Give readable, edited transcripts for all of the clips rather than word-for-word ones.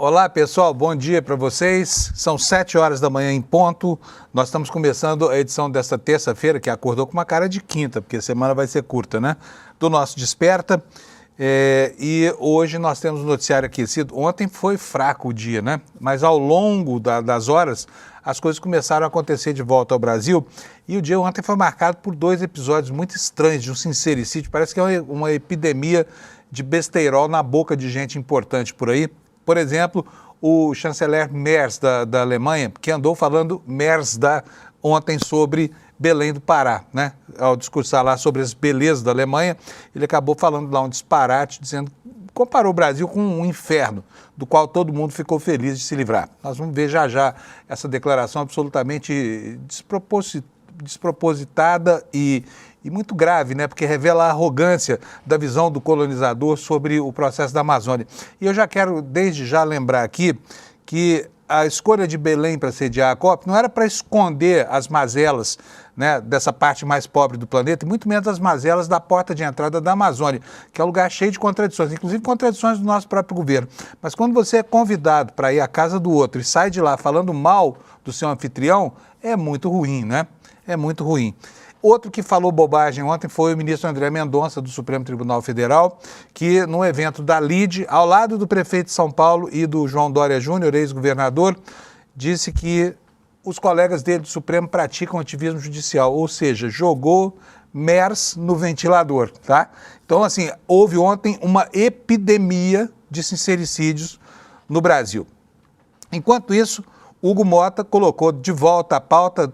Olá, pessoal, bom dia para vocês. São 7 horas da manhã em ponto. Nós estamos começando a edição desta terça-feira, que acordou com uma cara de quinta, porque a semana vai ser curta, né? Do nosso Desperta. E hoje nós temos um noticiário aquecido. Ontem foi fraco o dia, né? Mas ao longo das horas, as coisas começaram a acontecer de volta ao Brasil. E o dia ontem foi marcado por 2 episódios muito estranhos de um sincericídio. Parece que é uma epidemia de besteirol na boca de gente importante por aí. Por exemplo, o chanceler Merz da Alemanha, que andou falando ontem sobre Belém do Pará, né? Ao discursar lá sobre as belezas da Alemanha, ele acabou falando lá um disparate, comparou o Brasil com um inferno, do qual todo mundo ficou feliz de se livrar. Nós vamos ver já essa declaração absolutamente despropositada e muito grave, né? Porque revela a arrogância da visão do colonizador sobre o processo da Amazônia. E eu já quero, desde já, lembrar aqui que a escolha de Belém para sediar a COP não era para esconder as mazelas, né, dessa parte mais pobre do planeta, e muito menos as mazelas da porta de entrada da Amazônia, que é um lugar cheio de contradições, inclusive contradições do nosso próprio governo. Mas quando você é convidado para ir à casa do outro e sai de lá falando mal do seu anfitrião, é muito ruim, né? É muito ruim. Outro que falou bobagem ontem foi o ministro André Mendonça, do Supremo Tribunal Federal, que num evento da LIDE, ao lado do prefeito de São Paulo e do João Dória Júnior, ex-governador, disse que os colegas dele do Supremo praticam ativismo judicial, ou seja, jogou Merz no ventilador, tá? Então, assim, houve ontem uma epidemia de sincericídios no Brasil. Enquanto isso, Hugo Mota colocou de volta à pauta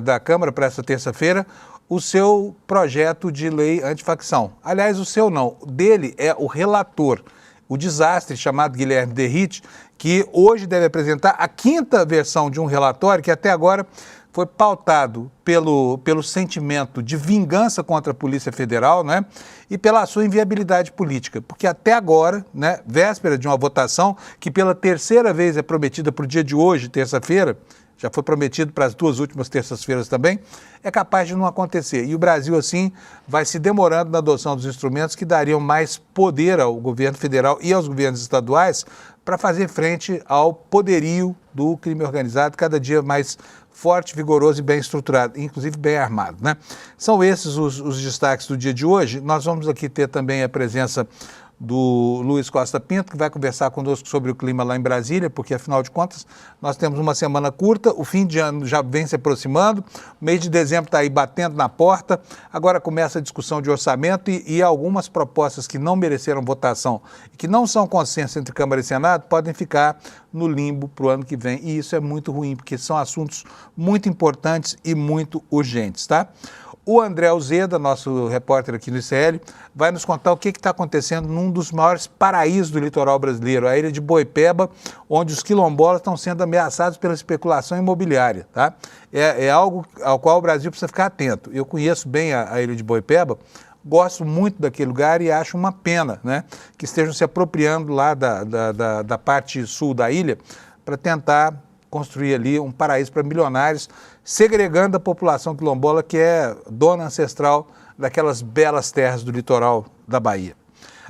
da Câmara para essa terça-feira o seu projeto de lei antifacção. Aliás, o seu não, dele é o relator, o desastre chamado Guilherme Derrite, que hoje deve apresentar a 5ª versão de um relatório que até agora foi pautado pelo sentimento de vingança contra a Polícia Federal, né, e pela sua inviabilidade política. Porque até agora, né, véspera de uma votação que pela 3ª vez é prometida para o dia de hoje, terça-feira, já foi prometido para as 2 últimas terças-feiras também, é capaz de não acontecer. E o Brasil, assim, vai se demorando na adoção dos instrumentos que dariam mais poder ao governo federal e aos governos estaduais para fazer frente ao poderio do crime organizado, cada dia mais forte, vigoroso e bem estruturado, inclusive bem armado, né? São esses os destaques do dia de hoje. Nós vamos aqui ter também a presença do Luiz Costa Pinto, que vai conversar conosco sobre o clima lá em Brasília, porque, afinal de contas, nós temos uma semana curta, o fim de ano já vem se aproximando, o mês de dezembro está aí batendo na porta, agora começa a discussão de orçamento e algumas propostas que não mereceram votação e que não são consenso entre Câmara e Senado podem ficar no limbo para o ano que vem, e isso é muito ruim, porque são assuntos muito importantes e muito urgentes, tá? O André Uzeda, nosso repórter aqui no ICL, vai nos contar o que está acontecendo num dos maiores paraísos do litoral brasileiro, a ilha de Boipeba, onde os quilombolas estão sendo ameaçados pela especulação imobiliária, tá? É algo ao qual o Brasil precisa ficar atento. Eu conheço bem a ilha de Boipeba, gosto muito daquele lugar e acho uma pena, né, que estejam se apropriando lá da parte sul da ilha para tentar construir ali um paraíso para milionários, segregando a população quilombola, que é dona ancestral daquelas belas terras do litoral da Bahia.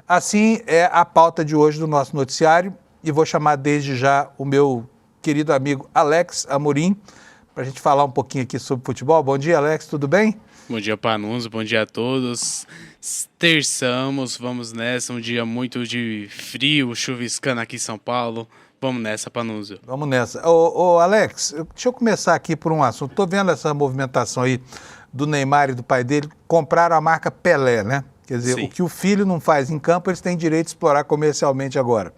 Assim é a pauta de hoje do nosso noticiário, e vou chamar desde já o meu querido amigo Alex Amorim, para a gente falar um pouquinho aqui sobre futebol. Bom dia, Alex, tudo bem? Bom dia, Panunzio, bom dia a todos. Terçamos, vamos nessa, um dia muito de frio, chuviscando aqui em São Paulo. Vamos nessa, Panunzio. Vamos nessa. Ô Alex, deixa eu começar aqui por um assunto. Estou vendo essa movimentação aí do Neymar e do pai dele, compraram a marca Pelé, né? Quer dizer, sim, o que o filho não faz em campo, eles têm direito de explorar comercialmente agora.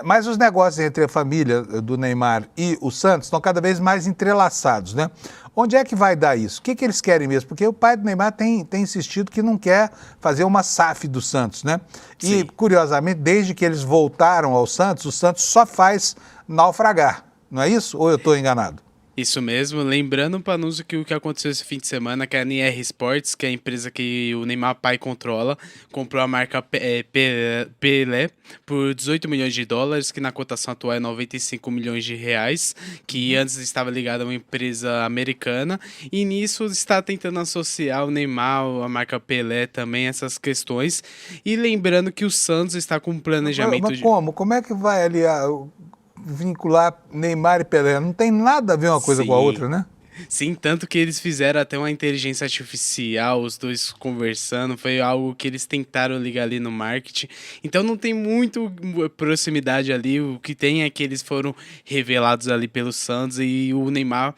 Mas os negócios entre a família do Neymar e o Santos estão cada vez mais entrelaçados, né? Onde é que vai dar isso? O que eles querem mesmo? Porque o pai do Neymar tem insistido que não quer fazer uma SAF do Santos, né? Sim. E, curiosamente, desde que eles voltaram ao Santos, o Santos só faz naufragar, não é isso? Ou eu estou enganado? Isso mesmo, lembrando, Panuso, que o que aconteceu esse fim de semana, que a NR Sports, que é a empresa que o Neymar pai controla, comprou a marca Pelé por 18 milhões de dólares, que na cotação atual é 95 milhões de reais, que antes estava ligada a uma empresa americana, e nisso está tentando associar o Neymar, a marca Pelé também, essas questões, e lembrando que o Santos está com um planejamento Mas como? Como é que vai ali vincular Neymar e Pelé? Não tem nada a ver uma coisa com a Sim. outra, né? Sim, tanto que eles fizeram até uma inteligência artificial, os dois conversando, foi algo que eles tentaram ligar ali no marketing. Então não tem muito proximidade ali, o que tem é que eles foram revelados ali pelo Santos e o Neymar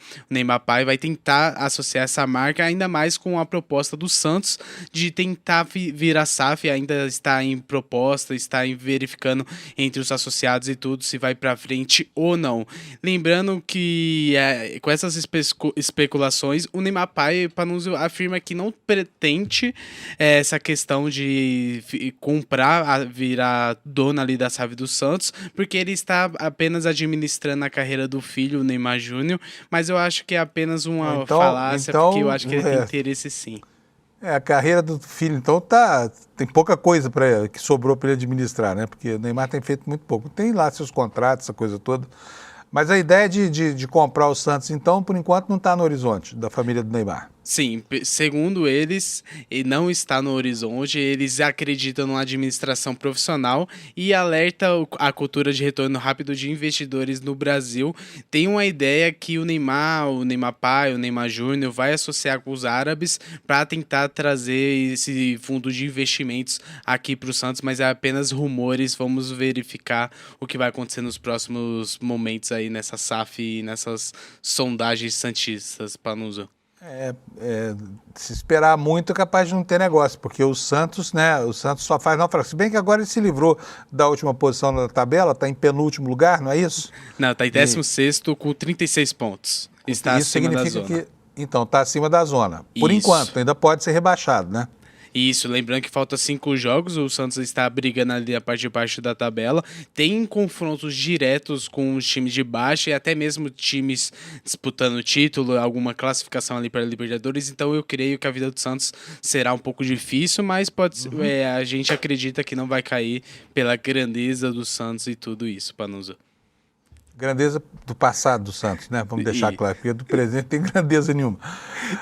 pai vai tentar associar essa marca ainda mais com a proposta do Santos de tentar virar SAF, ainda está em proposta, está em verificando entre os associados e tudo se vai para frente ou não. Lembrando que com essas especulações, o Neymar pai, Panunzio, afirma que não pretende essa questão de comprar, virar dona ali da SAF do Santos, porque ele está apenas administrando a carreira do filho, o Neymar Júnior, mas eu acho que é apenas uma falácia, porque eu acho que ele tem interesse sim. A carreira do filho, então, tem pouca coisa que sobrou para ele administrar, né? Porque o Neymar tem feito muito pouco. Tem lá seus contratos, essa coisa toda. Mas a ideia de comprar o Santos, então, por enquanto, não está no horizonte da família do Neymar. Sim, segundo eles, não está no horizonte, eles acreditam numa administração profissional e alerta a cultura de retorno rápido de investidores no Brasil. Tem uma ideia que o Neymar pai, o Neymar Júnior vai associar com os árabes para tentar trazer esse fundo de investimentos aqui para o Santos, mas é apenas rumores, vamos verificar o que vai acontecer nos próximos momentos aí nessa SAF e nessas sondagens santistas, Panuso. Se esperar muito é capaz de não ter negócio, porque o Santos, né? O Santos só faz naufrágio. Se bem que agora ele se livrou da última posição na tabela, está em penúltimo lugar, não é isso? Não, está em 16º com 36 pontos. Está isso acima da significa zona. então, está acima da zona. Por Isso. enquanto, ainda pode ser rebaixado, né? Isso, lembrando que falta 5 jogos, o Santos está brigando ali a parte de baixo da tabela, tem confrontos diretos com os times de baixo e até mesmo times disputando título, alguma classificação ali para a Libertadores, então eu creio que a vida do Santos será um pouco difícil, mas a gente acredita que não vai cair pela grandeza do Santos e tudo isso, Panuso. Grandeza do passado do Santos, né? Vamos deixar claro, porque do presente não tem grandeza nenhuma.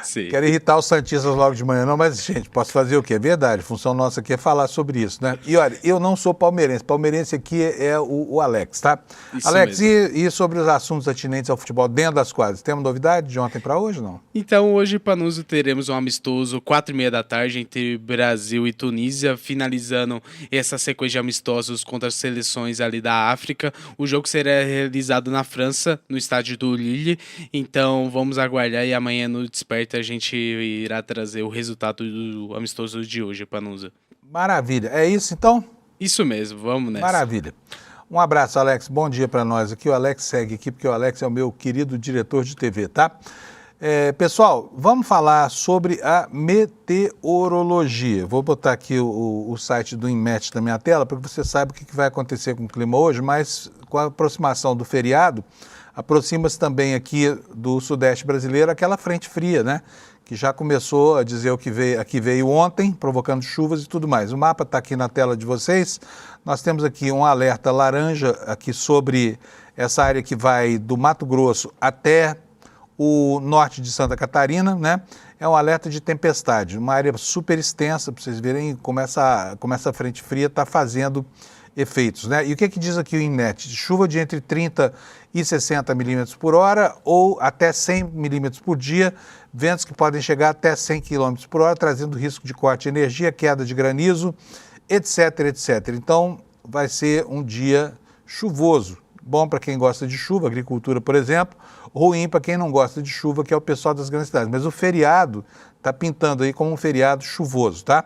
Sim. Quero irritar os santistas logo de manhã, não, mas, gente, posso fazer o quê? É verdade, a função nossa aqui é falar sobre isso, né? E olha, eu não sou palmeirense, palmeirense aqui é o Alex, tá? Isso Alex, mesmo. e sobre os assuntos atinentes ao futebol dentro das quadras? Temos novidade de ontem para hoje, não? Então, hoje, Panuso, teremos um amistoso 4h30 da tarde entre Brasil e Tunísia, finalizando essa sequência de amistosos contra as seleções ali da África. O jogo será realizado na França, no estádio do Lille. Então, vamos aguardar e amanhã no Desperta a gente irá trazer o resultado do amistoso de hoje, Panuso. Maravilha. É isso, então? Isso mesmo, vamos nessa. Maravilha. Um abraço, Alex. Bom dia para nós aqui. O Alex segue aqui, porque o Alex é o meu querido diretor de TV, tá? Pessoal, vamos falar sobre a meteorologia. Vou botar aqui o site do INMET na minha tela para que você saiba o que vai acontecer com o clima hoje, mas com a aproximação do feriado, aproxima-se também aqui do sudeste brasileiro aquela frente fria, né? Que já começou a dizer o que veio ontem, provocando chuvas e tudo mais. O mapa está aqui na tela de vocês. Nós temos aqui um alerta laranja aqui sobre essa área que vai do Mato Grosso até o norte de Santa Catarina, né? É um alerta de tempestade, uma área super extensa, para vocês verem como essa frente fria está fazendo efeitos, né? E o que diz aqui o INMET? Chuva de entre 30 e 60 milímetros por hora ou até 100 milímetros por dia, ventos que podem chegar até 100 quilômetros por hora, trazendo risco de corte de energia, queda de granizo, etc, etc. Então, vai ser um dia chuvoso. Bom para quem gosta de chuva, agricultura, por exemplo, ruim para quem não gosta de chuva, que é o pessoal das grandes cidades. Mas o feriado está pintando aí como um feriado chuvoso, tá?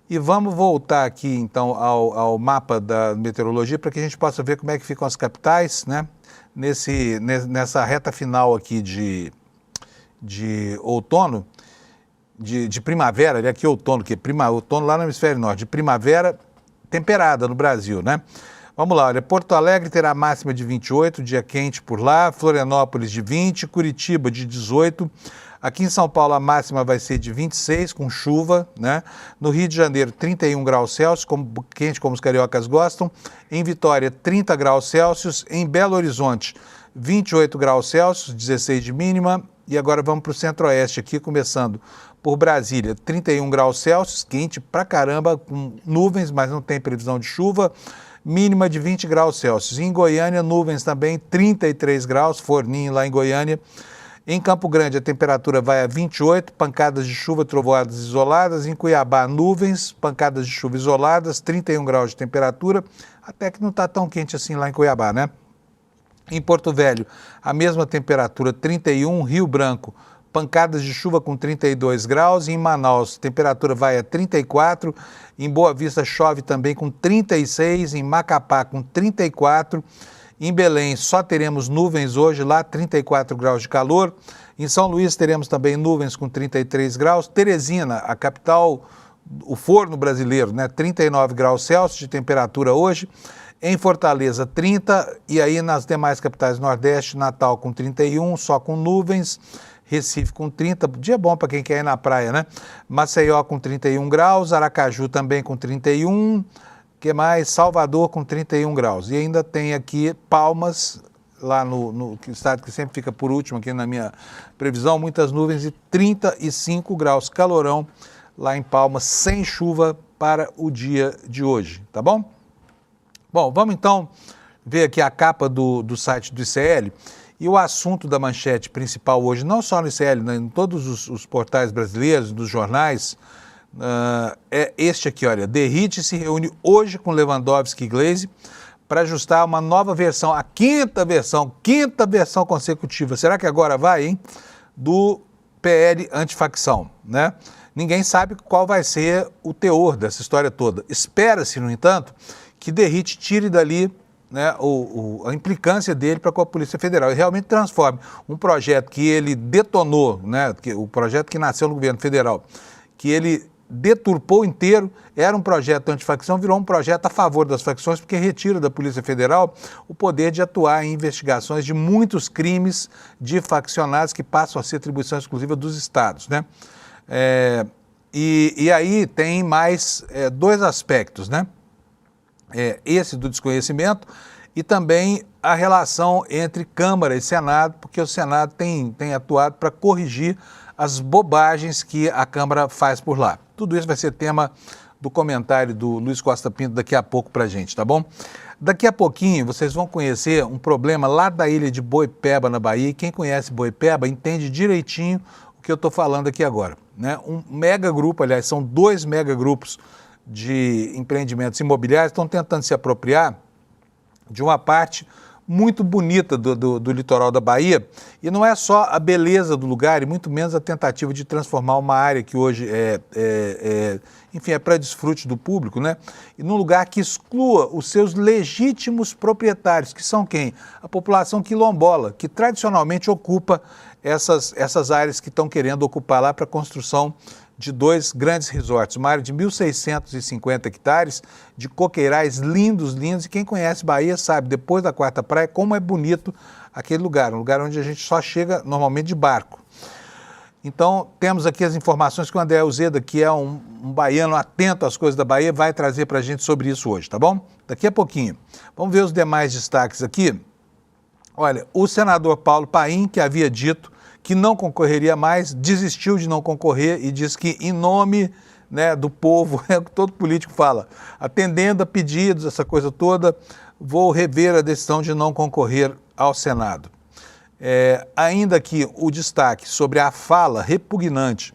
E vamos voltar aqui, então, ao mapa da meteorologia para que a gente possa ver como é que ficam as capitais, né? Nessa reta final aqui de outono, de primavera, aqui outono, outono lá no hemisfério norte, de primavera temperada no Brasil, né? Vamos lá, olha, Porto Alegre terá máxima de 28, dia quente por lá, Florianópolis de 20, Curitiba de 18, aqui em São Paulo a máxima vai ser de 26, com chuva, né? No Rio de Janeiro, 31 graus Celsius, quente como os cariocas gostam, em Vitória, 30 graus Celsius, em Belo Horizonte, 28 graus Celsius, 16 de mínima, e agora vamos para o centro-oeste aqui, começando por Brasília, 31 graus Celsius, quente pra caramba, com nuvens, mas não tem previsão de chuva, mínima de 20 graus Celsius. Em Goiânia, nuvens também, 33 graus, forninho lá em Goiânia. Em Campo Grande, a temperatura vai a 28, pancadas de chuva, trovoadas isoladas. Em Cuiabá, nuvens, pancadas de chuva isoladas, 31 graus de temperatura, até que não está tão quente assim lá em Cuiabá, né? Em Porto Velho, a mesma temperatura, 31, Rio Branco, pancadas de chuva com 32 graus, em Manaus, temperatura vai a 34, em Boa Vista chove também com 36, em Macapá com 34, em Belém só teremos nuvens hoje, lá 34 graus de calor, em São Luís teremos também nuvens com 33 graus, Teresina, a capital, o forno brasileiro, né, 39 graus Celsius de temperatura hoje, em Fortaleza 30, e aí nas demais capitais do Nordeste, Natal com 31, só com nuvens, Recife com 30, dia bom para quem quer ir na praia, né? Maceió com 31 graus, Aracaju também com 31, que mais? Salvador com 31 graus. E ainda tem aqui Palmas, lá no estado que sempre fica por último aqui na minha previsão, muitas nuvens e 35 graus, calorão lá em Palmas, sem chuva para o dia de hoje, tá bom? Bom, vamos então ver aqui a capa do site do ICL. E o assunto da manchete principal hoje, não só no ICL, né, em todos os portais brasileiros, dos jornais, é este aqui, olha. Derrite se reúne hoje com Lewandowski e Glaze para ajustar uma nova versão, a quinta versão consecutiva. Será que agora vai, hein? Do PL antifacção, né? Ninguém sabe qual vai ser o teor dessa história toda. Espera-se, no entanto, que Derrite tire dali, né, a implicância dele para com a Polícia Federal e realmente transforme um projeto que ele detonou, né, o projeto que nasceu no governo federal, que ele deturpou inteiro, era um projeto antifacção, virou um projeto a favor das facções, porque retira da Polícia Federal o poder de atuar em investigações de muitos crimes de faccionados que passam a ser atribuição exclusiva dos estados, né? E aí tem mais dois aspectos, né? Esse do desconhecimento e também a relação entre Câmara e Senado, porque o Senado tem atuado para corrigir as bobagens que a Câmara faz por lá. Tudo isso vai ser tema do comentário do Luiz Costa Pinto daqui a pouco para a gente, tá bom? Daqui a pouquinho vocês vão conhecer um problema lá da ilha de Boipeba, na Bahia, e quem conhece Boipeba entende direitinho o que eu estou falando aqui agora, né? Um megagrupo, aliás, são 2 megagrupos de empreendimentos imobiliários estão tentando se apropriar de uma parte muito bonita do litoral da Bahia, e não é só a beleza do lugar, e muito menos a tentativa de transformar uma área que hoje enfim, é para desfrute do público, né? E num lugar que exclua os seus legítimos proprietários, que são quem? A população quilombola, que tradicionalmente ocupa essas áreas que estão querendo ocupar lá para a construção de 2 grandes resorts, uma área de 1.650 hectares, de coqueirais lindos, e quem conhece Bahia sabe, depois da Quarta Praia, como é bonito aquele lugar, um lugar onde a gente só chega normalmente de barco. Então, temos aqui as informações que o André Uzeda, que é um baiano atento às coisas da Bahia, vai trazer para a gente sobre isso hoje, tá bom? Daqui a pouquinho. Vamos ver os demais destaques aqui. Olha, o senador Paulo Paim, que havia dito que não concorreria mais, desistiu de não concorrer e diz que em nome, né, do povo, é o que todo político fala, atendendo a pedidos, essa coisa toda, vou rever a decisão de não concorrer ao Senado. Ainda aqui o destaque sobre a fala repugnante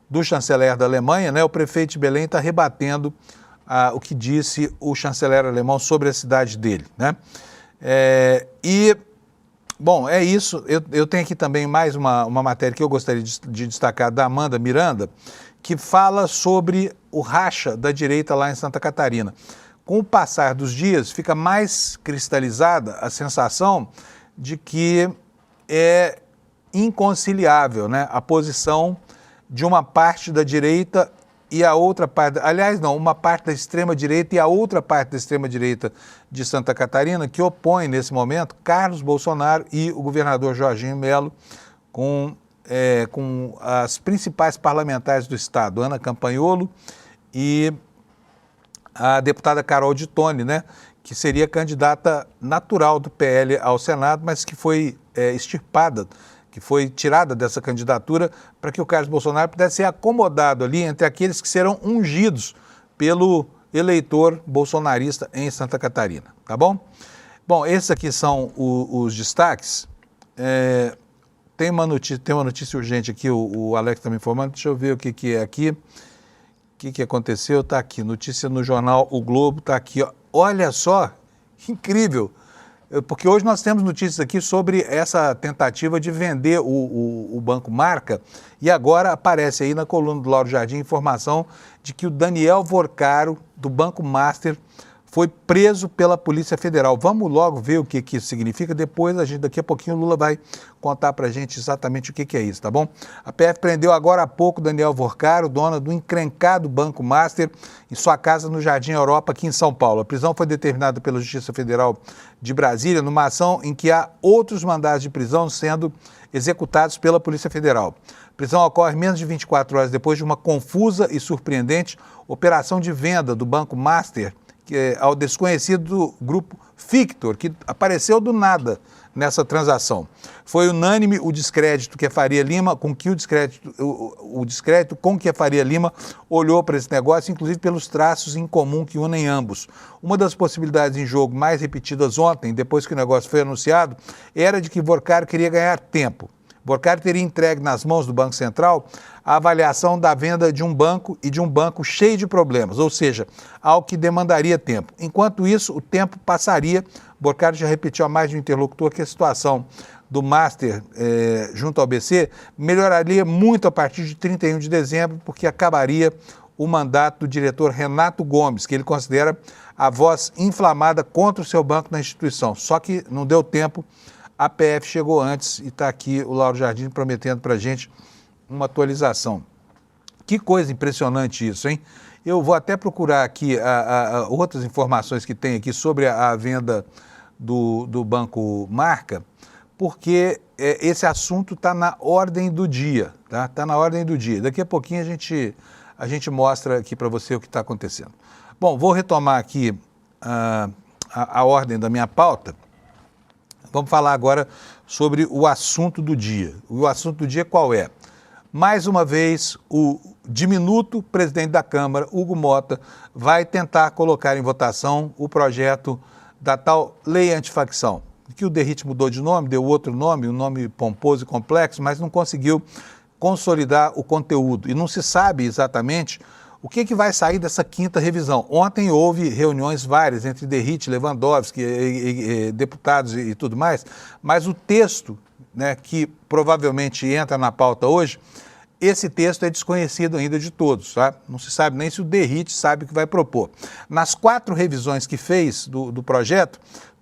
do chanceler da Alemanha, né, o prefeito de Belém está rebatendo o que disse o chanceler alemão sobre a cidade dele, né? Bom, é isso. Eu tenho aqui também mais uma matéria que eu gostaria de destacar da Amanda Miranda, que fala sobre o racha da direita lá em Santa Catarina. Com o passar dos dias, fica mais cristalizada a sensação de que é inconciliável, né, a posição de uma parte da direita e a outra parte, aliás, não, uma parte da extrema-direita e a outra parte da extrema-direita de Santa Catarina, que opõe, nesse momento, Carlos Bolsonaro e o governador Jorginho Melo, com as principais parlamentares do Estado, Ana Campanholo e a deputada Carol de Tone, né, que seria candidata natural do PL ao Senado, mas que foi extirpada, que foi tirada dessa candidatura para que o Carlos Bolsonaro pudesse ser acomodado ali entre aqueles que serão ungidos pelo eleitor bolsonarista em Santa Catarina, tá bom? Bom, esses aqui são os destaques. Tem uma notícia urgente aqui, o Alex está me informando, deixa eu ver o que é aqui. O que aconteceu? Está aqui, notícia no jornal O Globo, está aqui, ó. Olha só, incrível, porque hoje nós temos notícias aqui sobre essa tentativa de vender o Banco Marca, e agora aparece aí na coluna do Lauro Jardim informação de que o Daniel Vorcaro, do Banco Master, foi preso pela Polícia Federal. Vamos logo ver o que isso significa, depois daqui a pouquinho o Lula vai contar para a gente exatamente o que é isso, tá bom? A PF prendeu agora há pouco Daniel Vorcaro, dono do encrencado Banco Master, em sua casa no Jardim Europa, aqui em São Paulo. A prisão foi determinada pela Justiça Federal de Brasília, numa ação em que há outros mandados de prisão sendo executados pela Polícia Federal. A prisão ocorre menos de 24 horas depois de uma confusa e surpreendente operação de venda do Banco Master, ao desconhecido grupo Fictor, que apareceu do nada nessa transação. Foi unânime o descrédito que a Faria Lima, o descrédito com que a Faria Lima olhou para esse negócio, inclusive pelos traços em comum que unem ambos. Uma das possibilidades em jogo mais repetidas ontem, depois que o negócio foi anunciado, era de que Vorcaro queria ganhar tempo. Vorcaro teria entregue nas mãos do Banco Central a avaliação da venda de um banco e de um banco cheio de problemas, ou seja, algo que demandaria tempo. Enquanto isso, o tempo passaria. Vorcaro já repetiu a mais de um interlocutor que a situação do Master junto ao BC melhoraria muito a partir de 31 de dezembro, porque acabaria o mandato do diretor Renato Gomes, que ele considera a voz inflamada contra o seu banco na instituição. Só que não deu tempo. A PF chegou antes e está aqui o Lauro Jardim prometendo para a gente uma atualização. Que coisa impressionante isso, hein? Eu vou até procurar aqui outras informações que tem aqui sobre a venda do Banco Marca, porque esse assunto está na ordem do dia, tá? Está na ordem do dia. Daqui a pouquinho a gente mostra aqui para você o que está acontecendo. Bom, vou retomar aqui a ordem da minha pauta. Vamos falar agora sobre o assunto do dia. O assunto do dia qual é? Mais uma vez, o diminuto presidente da Câmara, Hugo Mota, vai tentar colocar em votação o projeto da tal lei antifacção, que o Derrite mudou de nome, deu outro nome, um nome pomposo e complexo, mas não conseguiu consolidar o conteúdo. E não se sabe exatamente o que vai sair dessa quinta revisão. Ontem houve reuniões várias entre Derrite, Lewandowski, deputados e tudo mais, mas o texto, né, que provavelmente entra na pauta hoje, esse texto é desconhecido ainda de todos, tá? Não se sabe nem se o Derrite sabe o que vai propor. Nas 4 revisões que fez do projeto,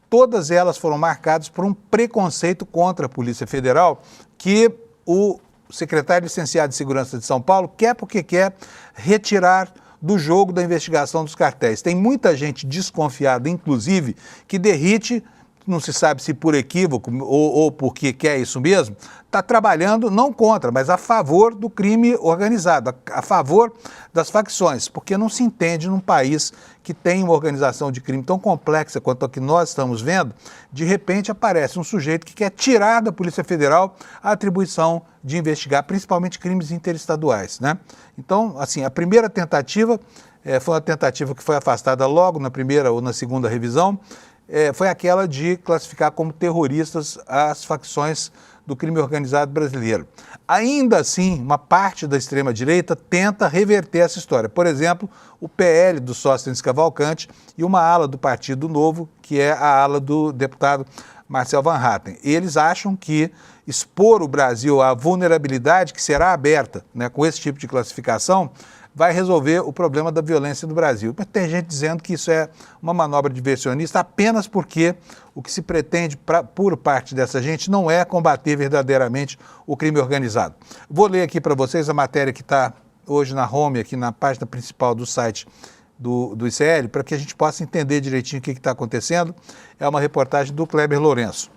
todas elas foram marcadas por um preconceito contra a Polícia Federal que o secretário licenciado de Segurança de São Paulo quer porque quer retirar do jogo da investigação dos cartéis. Tem muita gente desconfiada, inclusive, que Derrite, não se sabe se por equívoco ou porque quer isso mesmo, está trabalhando não contra, mas a favor do crime organizado, a favor das facções, porque não se entende num país que tem uma organização de crime tão complexa quanto a que nós estamos vendo, de repente aparece um sujeito que quer tirar da Polícia Federal a atribuição de investigar, principalmente crimes interestaduais, né? Então, assim, a primeira tentativa foi uma tentativa que foi afastada logo na primeira ou na segunda revisão, foi aquela de classificar como terroristas as facções do crime organizado brasileiro. Ainda assim, uma parte da extrema-direita tenta reverter essa história. Por exemplo, o PL do Sóstenes Cavalcante e uma ala do Partido Novo, que é a ala do deputado Marcel Van Hatten. Eles acham que expor o Brasil à vulnerabilidade que será aberta, né, com esse tipo de classificação, vai resolver o problema da violência no Brasil. Mas tem gente dizendo que isso é uma manobra diversionista apenas porque o que se pretende por parte dessa gente não é combater verdadeiramente o crime organizado. Vou ler aqui para vocês a matéria que está hoje na home, aqui na página principal do site do ICL, para que a gente possa entender direitinho o que está acontecendo. É uma reportagem do Kleber Lourenço.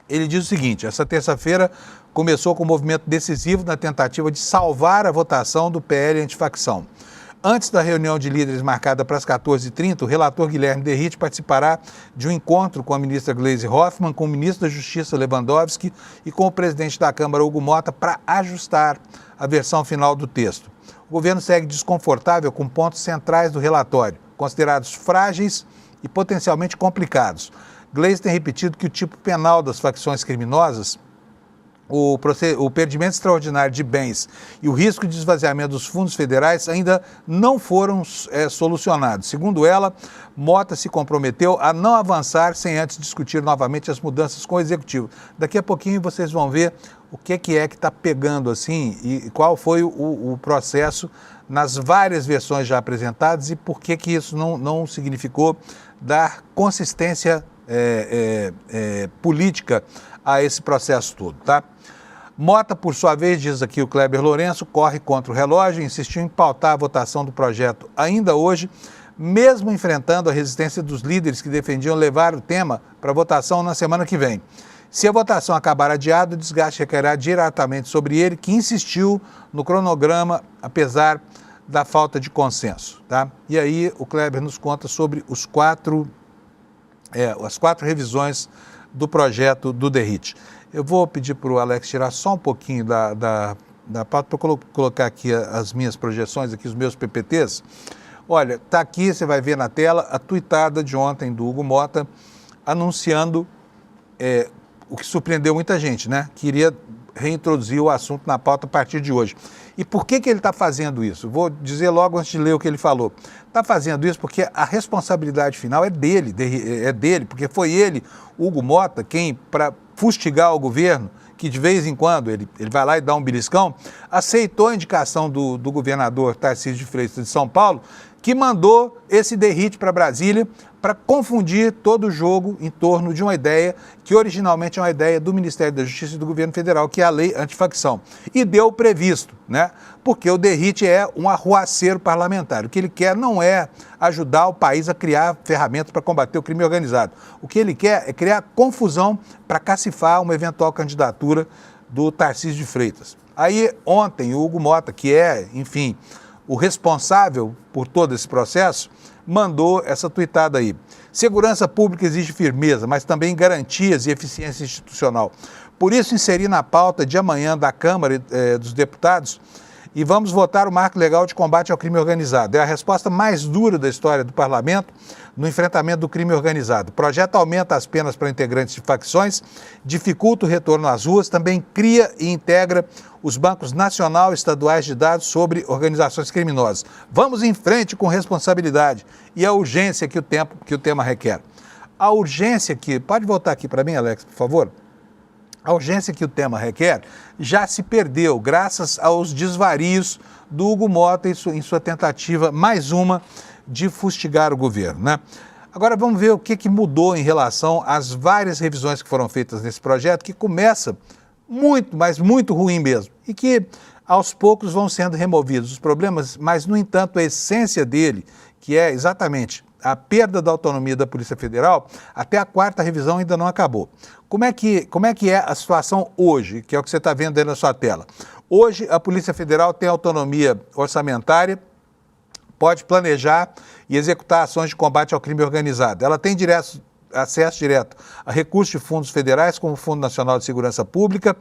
Ele diz o seguinte: essa terça-feira começou com um movimento decisivo na tentativa de salvar a votação do PL antifacção. Antes da reunião de líderes marcada para as 14h30, o relator Guilherme Derrite participará de um encontro com a ministra Gleisi Hoffmann, com o ministro da Justiça Lewandowski e com o presidente da Câmara Hugo Motta para ajustar a versão final do texto. O governo segue desconfortável com pontos centrais do relatório, considerados frágeis e potencialmente complicados. Gleisi tem repetido que o tipo penal das facções criminosas, o perdimento extraordinário de bens e o risco de esvaziamento dos fundos federais ainda não foram solucionados. Segundo ela, Motta se comprometeu a não avançar sem antes discutir novamente as mudanças com o Executivo. Daqui a pouquinho vocês vão ver o que é que está pegando assim e qual foi o processo nas várias versões já apresentadas e por que isso não significou dar consistência política a esse processo todo, tá? Motta, por sua vez, diz aqui o Kleber Lourenço, corre contra o relógio e insistiu em pautar a votação do projeto ainda hoje, mesmo enfrentando a resistência dos líderes que defendiam levar o tema para votação na semana que vem. Se a votação acabar adiada, o desgaste recairá diretamente sobre ele, que insistiu no cronograma, apesar da falta de consenso, tá? E aí o Kleber nos conta sobre as quatro revisões do projeto do Derrite. Eu vou pedir para o Alex tirar só um pouquinho da pauta para colocar aqui as minhas projeções, aqui os meus PPTs. Olha, está aqui, você vai ver na tela, a tuitada de ontem do Hugo Motta anunciando o que surpreendeu muita gente, né? Queria reintroduzir o assunto na pauta a partir de hoje. E por que ele está fazendo isso? Vou dizer logo antes de ler o que ele falou. Está fazendo isso porque a responsabilidade final é dele, porque foi ele, Hugo Motta, quem, para fustigar o governo, que de vez em quando ele vai lá e dá um beliscão, aceitou a indicação do governador Tarcísio de Freitas de São Paulo, que mandou esse Derrite para Brasília para confundir todo o jogo em torno de uma ideia que originalmente é uma ideia do Ministério da Justiça e do governo federal, que é a lei antifacção. E deu previsto, né? Porque o Derrite é um arruaceiro parlamentar. O que ele quer não é ajudar o país a criar ferramentas para combater o crime organizado. O que ele quer é criar confusão para cacifar uma eventual candidatura do Tarcísio de Freitas. Aí ontem o Hugo Motta, que é, enfim, o responsável por todo esse processo, mandou essa tuitada aí. Segurança pública exige firmeza, mas também garantias e eficiência institucional. Por isso, inseri na pauta de amanhã da Câmara dos Deputados e vamos votar o Marco Legal de Combate ao Crime Organizado. É a resposta mais dura da história do Parlamento no enfrentamento do crime organizado. O projeto aumenta as penas para integrantes de facções, dificulta o retorno às ruas, também cria e integra os bancos nacional e estaduais de dados sobre organizações criminosas. Vamos em frente com responsabilidade e a urgência que o tema requer. A urgência que... Pode voltar aqui para mim, Alex, por favor? A urgência que o tema requer já se perdeu graças aos desvarios do Hugo Motta em sua tentativa, mais uma, de fustigar o governo, né? Agora vamos ver o que mudou em relação às várias revisões que foram feitas nesse projeto, que começa muito, mas muito ruim mesmo, e que aos poucos vão sendo removidos os problemas, mas, no entanto, a essência dele, que é exatamente a perda da autonomia da Polícia Federal, até a quarta revisão ainda não acabou. Como é que é a situação hoje, que é o que você está vendo aí na sua tela? Hoje, a Polícia Federal tem autonomia orçamentária, pode planejar e executar ações de combate ao crime organizado. Ela tem acesso direto a recursos de fundos federais, como o Fundo Nacional de Segurança Pública.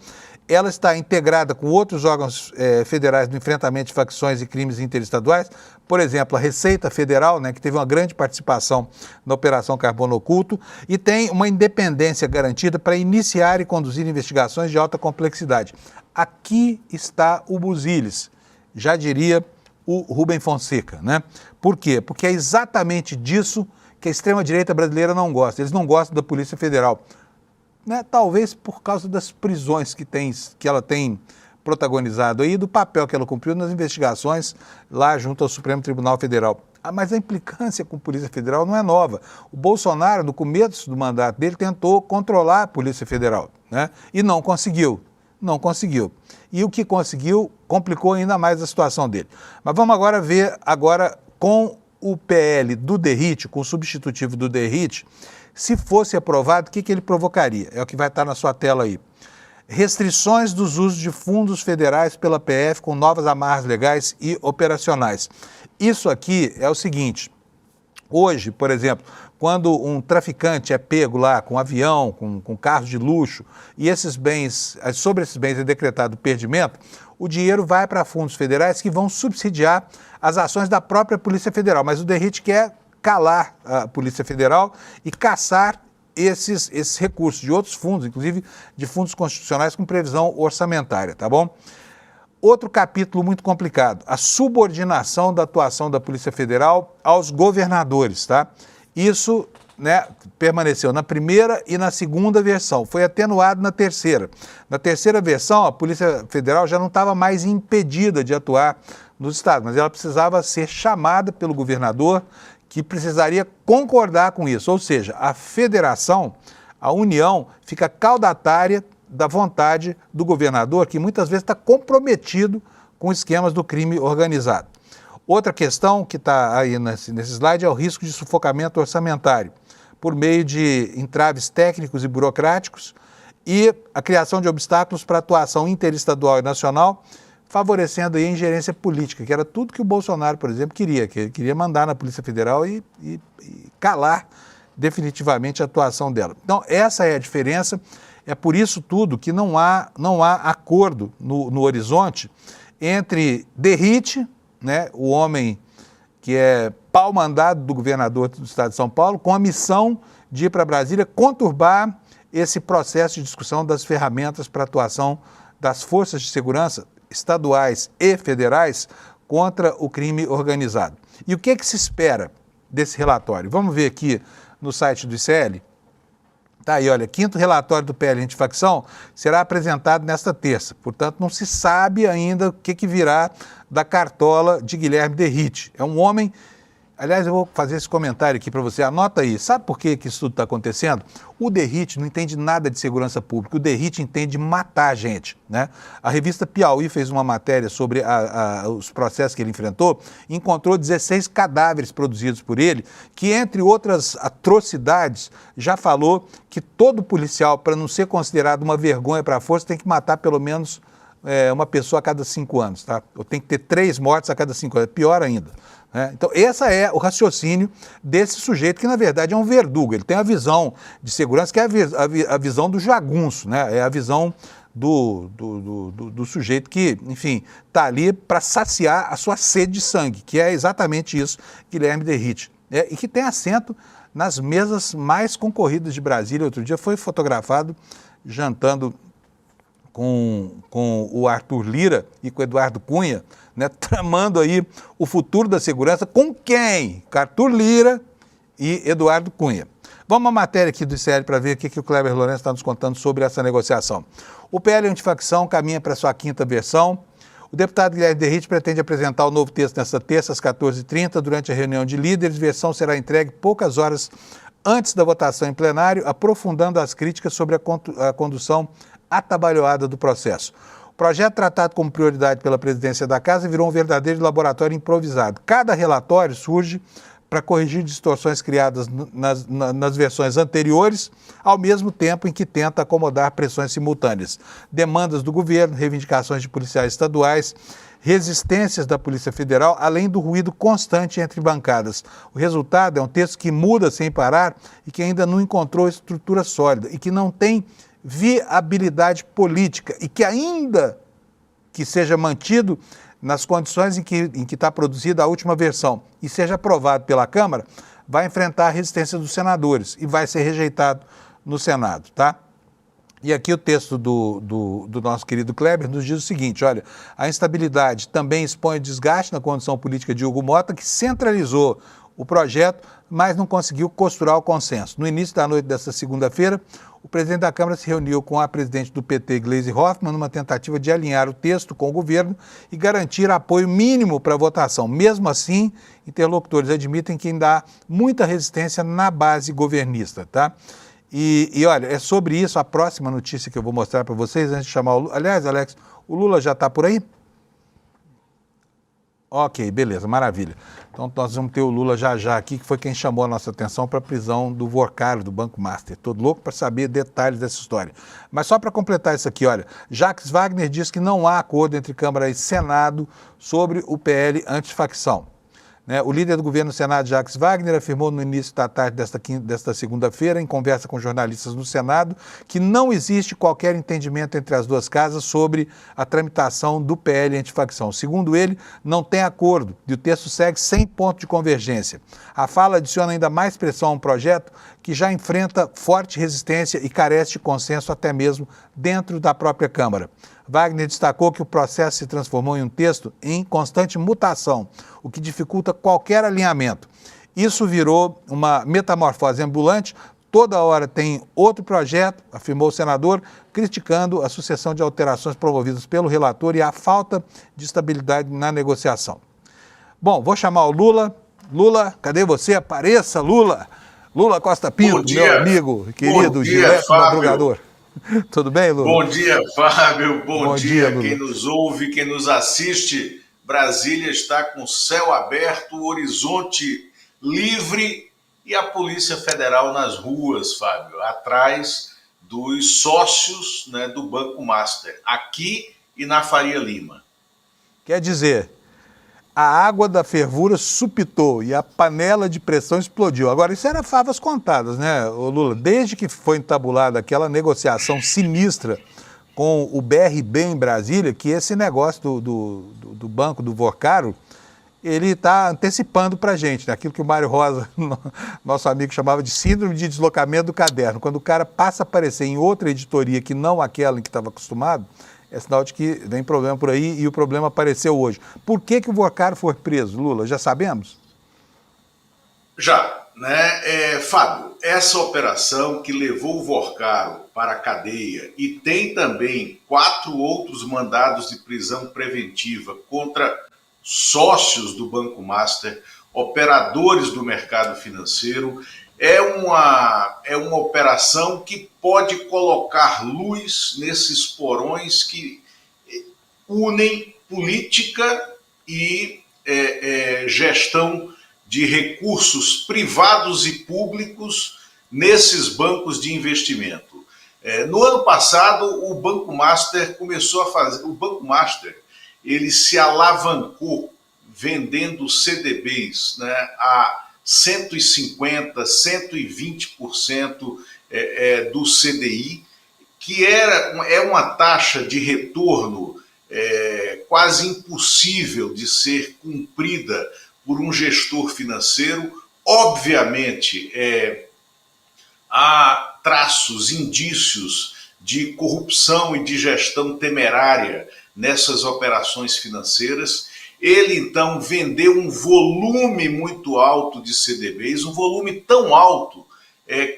Ela está integrada com outros órgãos federais no enfrentamento de facções e crimes interestaduais. Por exemplo, a Receita Federal, né, que teve uma grande participação na Operação Carbono Oculto, e tem uma independência garantida para iniciar e conduzir investigações de alta complexidade. Aqui está o busilis, já diria o Rubem Fonseca, né? Por quê? Porque é exatamente disso que a extrema-direita brasileira não gosta. Eles não gostam da Polícia Federal, né? Talvez por causa das prisões que ela tem protagonizado aí, do papel que ela cumpriu nas investigações lá junto ao Supremo Tribunal Federal. Mas a implicância com a Polícia Federal não é nova. O Bolsonaro, no começo do mandato dele, tentou controlar a Polícia Federal, né? E não conseguiu. Não conseguiu. E o que conseguiu complicou ainda mais a situação dele. Mas vamos agora ver com o PL do Derrite, com o substitutivo do Derrite, se fosse aprovado, o que ele provocaria? É o que vai estar na sua tela aí. Restrições dos usos de fundos federais pela PF com novas amarras legais e operacionais. Isso aqui é o seguinte, hoje, por exemplo, quando um traficante é pego lá com avião, com carros de luxo, e sobre esses bens é decretado perdimento, o dinheiro vai para fundos federais que vão subsidiar as ações da própria Polícia Federal. Mas o Derrite quer calar a Polícia Federal e caçar esses recursos de outros fundos, inclusive de fundos constitucionais com previsão orçamentária, tá bom? Outro capítulo muito complicado, a subordinação da atuação da Polícia Federal aos governadores, tá? Isso, né, permaneceu na primeira e na segunda versão, foi atenuado na terceira. Na terceira versão, a Polícia Federal já não estava mais impedida de atuar nos estados, mas ela precisava ser chamada pelo governador, que precisaria concordar com isso, ou seja, a federação, a União, fica caudatária da vontade do governador, que muitas vezes está comprometido com esquemas do crime organizado. Outra questão que está aí nesse slide é o risco de sufocamento orçamentário, por meio de entraves técnicos e burocráticos e a criação de obstáculos para a atuação interestadual e nacional, favorecendo aí a ingerência política, que era tudo que o Bolsonaro, por exemplo, queria, que ele queria mandar na Polícia Federal e calar definitivamente a atuação dela. Então, essa é a diferença, é por isso tudo que não há acordo no horizonte entre Derrite, né, o homem que é pau-mandado do governador do estado de São Paulo, com a missão de ir para Brasília conturbar esse processo de discussão das ferramentas para atuação das forças de segurança estaduais e federais contra o crime organizado. E o que se espera desse relatório? Vamos ver aqui no site do ICL. Tá aí, olha, 5º relatório do PL antifacção será apresentado nesta terça. Portanto, não se sabe ainda o que virá da cartola de Guilherme Derrite. É um homem... Aliás, eu vou fazer esse comentário aqui para você. Anota aí. Sabe por que isso tudo está acontecendo? O Derrite não entende nada de segurança pública. O Derrite entende matar gente, né? A revista Piauí fez uma matéria sobre os processos que ele enfrentou e encontrou 16 cadáveres produzidos por ele, que, entre outras atrocidades, já falou que todo policial, para não ser considerado uma vergonha para a força, tem que matar pelo menos uma pessoa a cada 5 anos, tá? Ou tem que ter 3 mortes a cada 5 anos. Pior ainda. Então, esse é o raciocínio desse sujeito, que na verdade é um verdugo. Ele tem a visão de segurança, que é a visão do jagunço, né? É a visão do sujeito que, enfim, está ali para saciar a sua sede de sangue, que é exatamente isso, Guilherme Derrite. E que tem assento nas mesas mais concorridas de Brasília. Outro dia foi fotografado jantando com o Arthur Lira e com o Eduardo Cunha, né, tramando aí o futuro da segurança com quem? Com Arthur Lira e Eduardo Cunha. Vamos à matéria aqui do ICL para ver o que o Kleber Lourenço está nos contando sobre essa negociação. O PL antifacção caminha para sua 5ª versão. O deputado Guilherme Derrite pretende apresentar o novo texto nesta terça, às 14h30, durante a reunião de líderes. A versão será entregue poucas horas antes da votação em plenário, aprofundando as críticas sobre a condução atabalhoada do processo. O projeto, tratado como prioridade pela presidência da Casa, virou um verdadeiro laboratório improvisado. Cada relatório surge para corrigir distorções criadas nas versões anteriores, ao mesmo tempo em que tenta acomodar pressões simultâneas. Demandas do governo, reivindicações de policiais estaduais, resistências da Polícia Federal, além do ruído constante entre bancadas. O resultado é um texto que muda sem parar e que ainda não encontrou estrutura sólida e que não tem viabilidade política e que, ainda que seja mantido nas condições em que está produzida a última versão e seja aprovado pela Câmara, vai enfrentar a resistência dos senadores e vai ser rejeitado no Senado, tá? E aqui o texto do nosso querido Kleber nos diz o seguinte, olha, a instabilidade também expõe desgaste na condição política de Hugo Mota, que centralizou o projeto, mas não conseguiu costurar o consenso. No início da noite desta segunda-feira, o presidente da Câmara se reuniu com a presidente do PT, Gleisi Hoffmann, numa tentativa de alinhar o texto com o governo e garantir apoio mínimo para a votação. Mesmo assim, interlocutores admitem que ainda há muita resistência na base governista, tá? E olha, é sobre isso a próxima notícia que eu vou mostrar para vocês antes de chamar o Lula. Aliás, Alex, o Lula já está por aí? Ok, beleza, maravilha. Então nós vamos ter o Lula já aqui, que foi quem chamou a nossa atenção para a prisão do Vorcaro, do Banco Master. Todo louco para saber detalhes dessa história. Mas só para completar isso aqui, olha, Jacques Wagner diz que não há acordo entre Câmara e Senado sobre o PL antifacção. O líder do governo no Senado, Jacques Wagner, afirmou no início da tarde desta segunda-feira, em conversa com jornalistas no Senado, que não existe qualquer entendimento entre as duas casas sobre a tramitação do PL antifacção. Segundo ele, não tem acordo e o texto segue sem ponto de convergência. A fala adiciona ainda mais pressão a um projeto que já enfrenta forte resistência e carece de consenso até mesmo dentro da própria Câmara. Wagner destacou que o processo se transformou em um texto em constante mutação, o que dificulta qualquer alinhamento. Isso virou uma metamorfose ambulante. Toda hora tem outro projeto, afirmou o senador, criticando a sucessão de alterações promovidas pelo relator e a falta de estabilidade na negociação. Bom, vou chamar o Lula. Lula, cadê você? Apareça, Lula! Lula Costa Pinto, meu amigo, querido, direto madrugador. Tudo bem, Lula? Bom dia, Fábio. Bom dia, Lula. Quem nos ouve, quem nos assiste. Brasília está com céu aberto, horizonte livre e a Polícia Federal nas ruas, Fábio, atrás dos sócios, né, do Banco Master, aqui e na Faria Lima. Quer dizer, a água da fervura supitou e a panela de pressão explodiu. Agora, isso era favas contadas, né, Lula? Desde que foi entabulada aquela negociação sinistra com o BRB em Brasília, que esse negócio do banco do Vorcaro, ele está antecipando para a gente, né? Aquilo que o Mário Rosa, nosso amigo, chamava de síndrome de deslocamento do caderno. Quando o cara passa a aparecer em outra editoria que não aquela em que estava acostumado, é sinal de que vem problema por aí e o problema apareceu hoje. Por que o Vorcaro foi preso, Lula? Já sabemos? Já, né? Fábio, essa operação que levou o Vorcaro para a cadeia e tem também 4 outros mandados de prisão preventiva contra sócios do Banco Master, operadores do mercado financeiro, é uma operação que pode colocar luz nesses porões que unem política e gestão de recursos privados e públicos nesses bancos de investimento. No ano passado, o Banco Master começou a fazer... O Banco Master, ele se alavancou vendendo CDBs, né, a 150%, 120% do CDI, que é uma taxa de retorno quase impossível de ser cumprida por um gestor financeiro. Obviamente, há traços, indícios de corrupção e de gestão temerária nessas operações financeiras. Ele, então, vendeu um volume muito alto de CDBs, um volume tão alto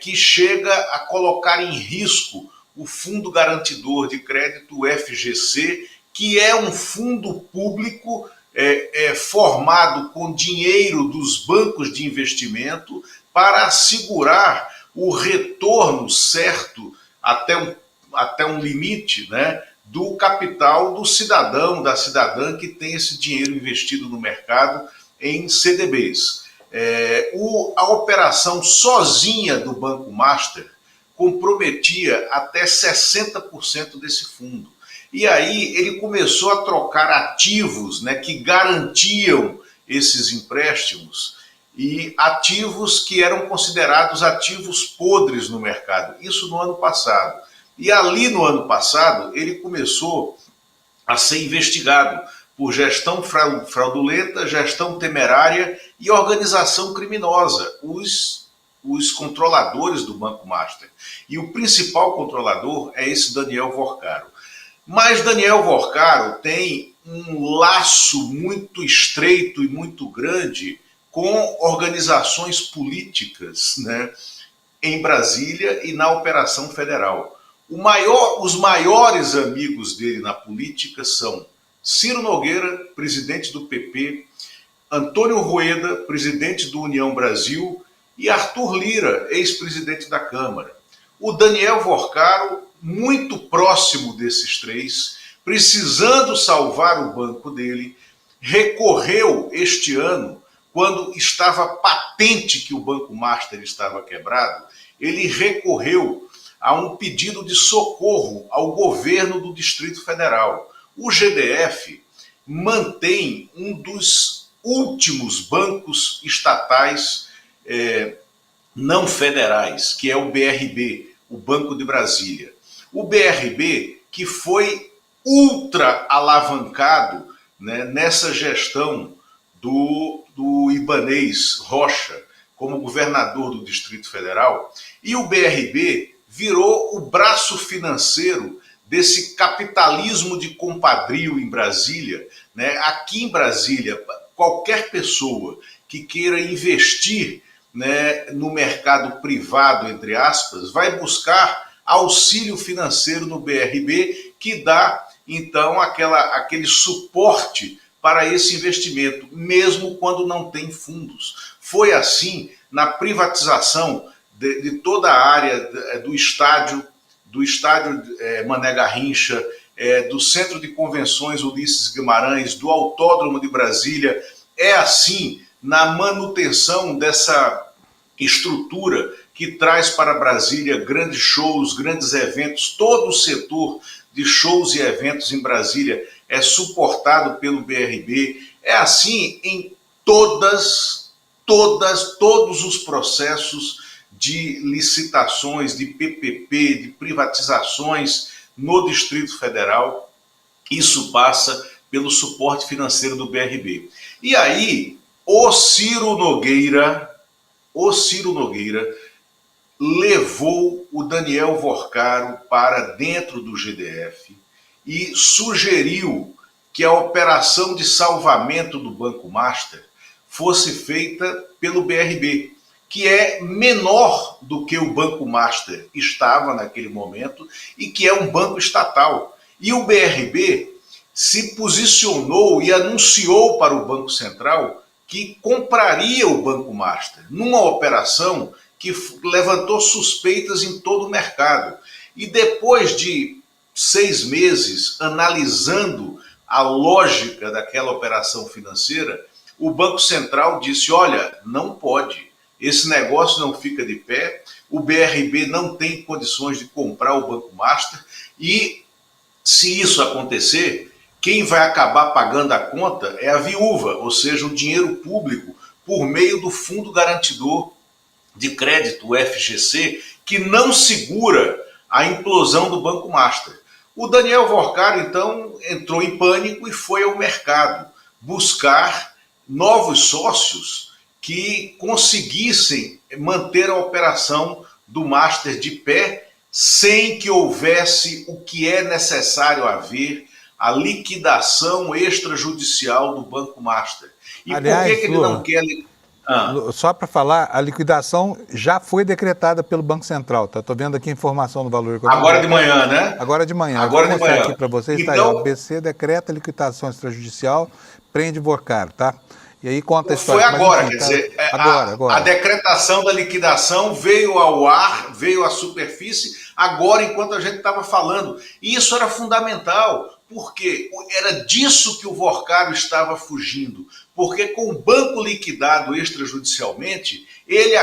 que chega a colocar em risco o Fundo Garantidor de Crédito, o FGC, que é um fundo público formado com dinheiro dos bancos de investimento para assegurar o retorno certo até um limite, né, do capital do cidadão, da cidadã que tem esse dinheiro investido no mercado em CDBs. A operação sozinha do Banco Master comprometia até 60% desse fundo. E aí ele começou a trocar ativos, né, que garantiam esses empréstimos e ativos que eram considerados ativos podres no mercado. Isso no ano passado. E ali no ano passado ele começou a ser investigado por gestão fraudulenta, gestão temerária e organização criminosa, os controladores do Banco Master. E o principal controlador é esse Daniel Vorcaro. Mas Daniel Vorcaro tem um laço muito estreito e muito grande com organizações políticas, né, em Brasília e na Operação Federal. Os maiores amigos dele na política são Ciro Nogueira, presidente do PP, Antônio Rueda, presidente do União Brasil, e Arthur Lira, ex-presidente da Câmara. o Daniel Vorcaro, muito próximo desses três, precisando salvar o banco dele, recorreu este ano, quando estava patente que o Banco Master estava quebrado, ele recorreu a um pedido de socorro ao governo do Distrito Federal. O GDF mantém um dos últimos bancos estatais não federais, que é o BRB, o Banco de Brasília. O BRB, que foi ultra alavancado, né, nessa gestão do Ibanez Rocha como governador do Distrito Federal, e o BRB virou o braço financeiro desse capitalismo de compadrio em Brasília, né? Aqui em Brasília, qualquer pessoa que queira investir, né, no mercado privado, entre aspas, vai buscar auxílio financeiro no BRB, que dá, então, aquele suporte para esse investimento, mesmo quando não tem fundos. Foi assim na privatização de toda a área do estádio Mané Garrincha, do Centro de Convenções Ulisses Guimarães, do Autódromo de Brasília. É assim na manutenção dessa estrutura que traz para Brasília grandes shows, grandes eventos. Todo o setor de shows e eventos em Brasília é suportado pelo BRB. É assim em todos os processos de licitações, de PPP, de privatizações no Distrito Federal. Isso passa pelo suporte financeiro do BRB. E aí, o Ciro Nogueira levou o Daniel Vorcaro para dentro do GDF e sugeriu que a operação de salvamento do Banco Master fosse feita pelo BRB, que é menor do que o Banco Master estava naquele momento e que é um banco estatal. E o BRB se posicionou e anunciou para o Banco Central que compraria o Banco Master, numa operação que levantou suspeitas em todo o mercado. E depois de 6 meses analisando a lógica daquela operação financeira, o Banco Central disse: olha, não pode, esse negócio não fica de pé, o BRB não tem condições de comprar o Banco Master, e se isso acontecer, quem vai acabar pagando a conta é a viúva, ou seja, o dinheiro público, por meio do Fundo Garantidor de Crédito, o FGC, que não segura a implosão do Banco Master. O Daniel Vorcaro, então, entrou em pânico e foi ao mercado buscar novos sócios que conseguissem manter a operação do Master de pé sem que houvesse o que é necessário haver, a liquidação extrajudicial do Banco Master. E aliás, por que ele não quer... Só para falar, a liquidação já foi decretada pelo Banco Central, tá? Estou vendo aqui a informação do Valor Econômico. Agora de manhã, né? Agora de manhã. Agora vou de manhã. aqui para vocês, então, tá aí, o BC decreta liquidação extrajudicial, prende Vorcaro, tá? E aí conta a história. Foi agora, enfim, quer dizer, agora. A decretação da liquidação veio ao ar, veio à superfície, agora enquanto a gente estava falando. E isso era fundamental, porque era disso que o Vorcaro estava fugindo. Porque com o banco liquidado extrajudicialmente, ele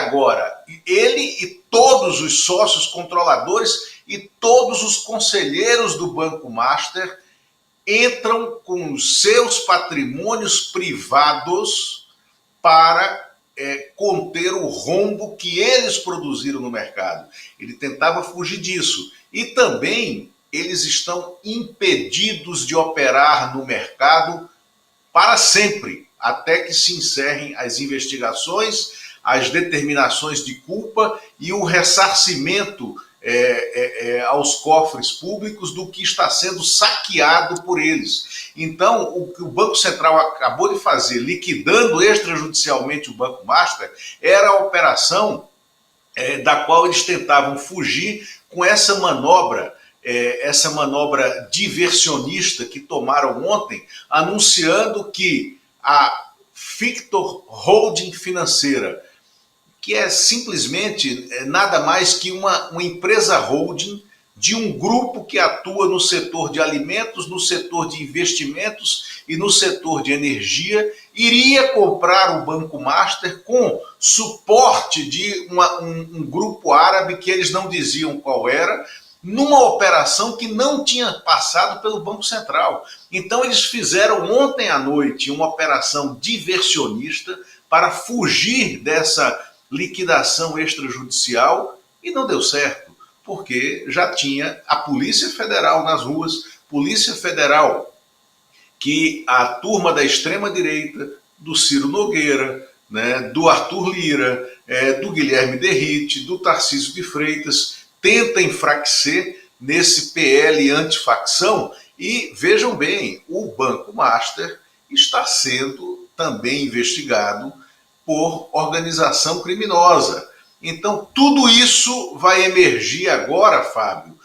e todos os sócios controladores e todos os conselheiros do Banco Master entram com os seus patrimônios privados para conter o rombo que eles produziram no mercado. Ele tentava fugir disso. E também eles estão impedidos de operar no mercado para sempre, até que se encerrem as investigações, as determinações de culpa e o ressarcimento aos cofres públicos do que está sendo saqueado por eles. Então, o que o Banco Central acabou de fazer, liquidando extrajudicialmente o Banco Master, era a operação da qual eles tentavam fugir com essa manobra diversionista que tomaram ontem, anunciando que a Fictor Holding Financeira, que é simplesmente nada mais que uma empresa holding de um grupo que atua no setor de alimentos, no setor de investimentos e no setor de energia, iria comprar o Banco Master com suporte de um grupo árabe que eles não diziam qual era, numa operação que não tinha passado pelo Banco Central. Então eles fizeram ontem à noite uma operação diversionista para fugir dessa liquidação extrajudicial e não deu certo, porque já tinha a Polícia Federal nas ruas, Polícia Federal que a turma da extrema-direita, do Ciro Nogueira, né, do Arthur Lira, do Guilherme Derrite, do Tarcísio de Freitas, tenta enfraquecer nesse PL antifacção. E vejam bem, o Banco Master está sendo também investigado por organização criminosa. Então, tudo isso vai emergir agora, Fábio,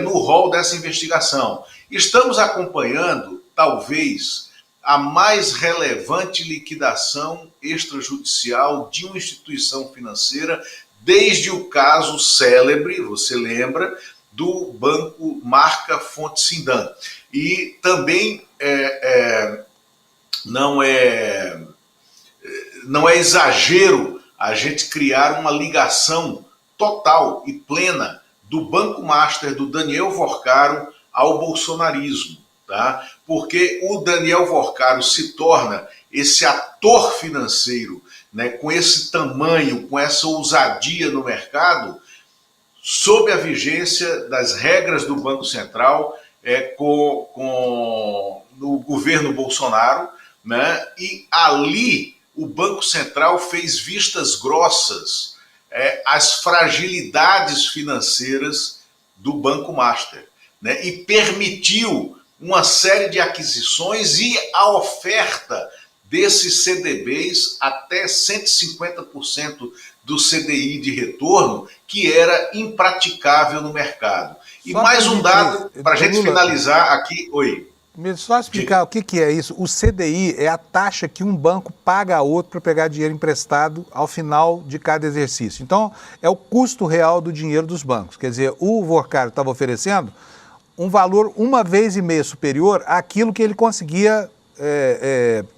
no rol dessa investigação. Estamos acompanhando, talvez, a mais relevante liquidação extrajudicial de uma instituição financeira desde o caso célebre, você lembra, do Banco Marca Fonte Sindan. E também não é exagero a gente criar uma ligação total e plena do Banco Master, do Daniel Vorcaro, ao bolsonarismo, tá? Porque o Daniel Vorcaro se torna esse ator financeiro, né, com esse tamanho, com essa ousadia no mercado, sob a vigência das regras do Banco Central, no governo Bolsonaro, né? E ali o Banco Central fez vistas grossas às fragilidades financeiras do Banco Master, né? E permitiu uma série de aquisições e a oferta desses CDBs até 150% do CDI de retorno, que era impraticável no mercado. E Só mais um dado para a gente Lula, finalizar aqui. Oi. Só explicar o que é isso. O CDI é a taxa que um banco paga a outro para pegar dinheiro emprestado ao final de cada exercício. Então, é o custo real do dinheiro dos bancos. Quer dizer, o Vorcaro estava oferecendo um valor 1,5 vezes superior àquilo que ele conseguia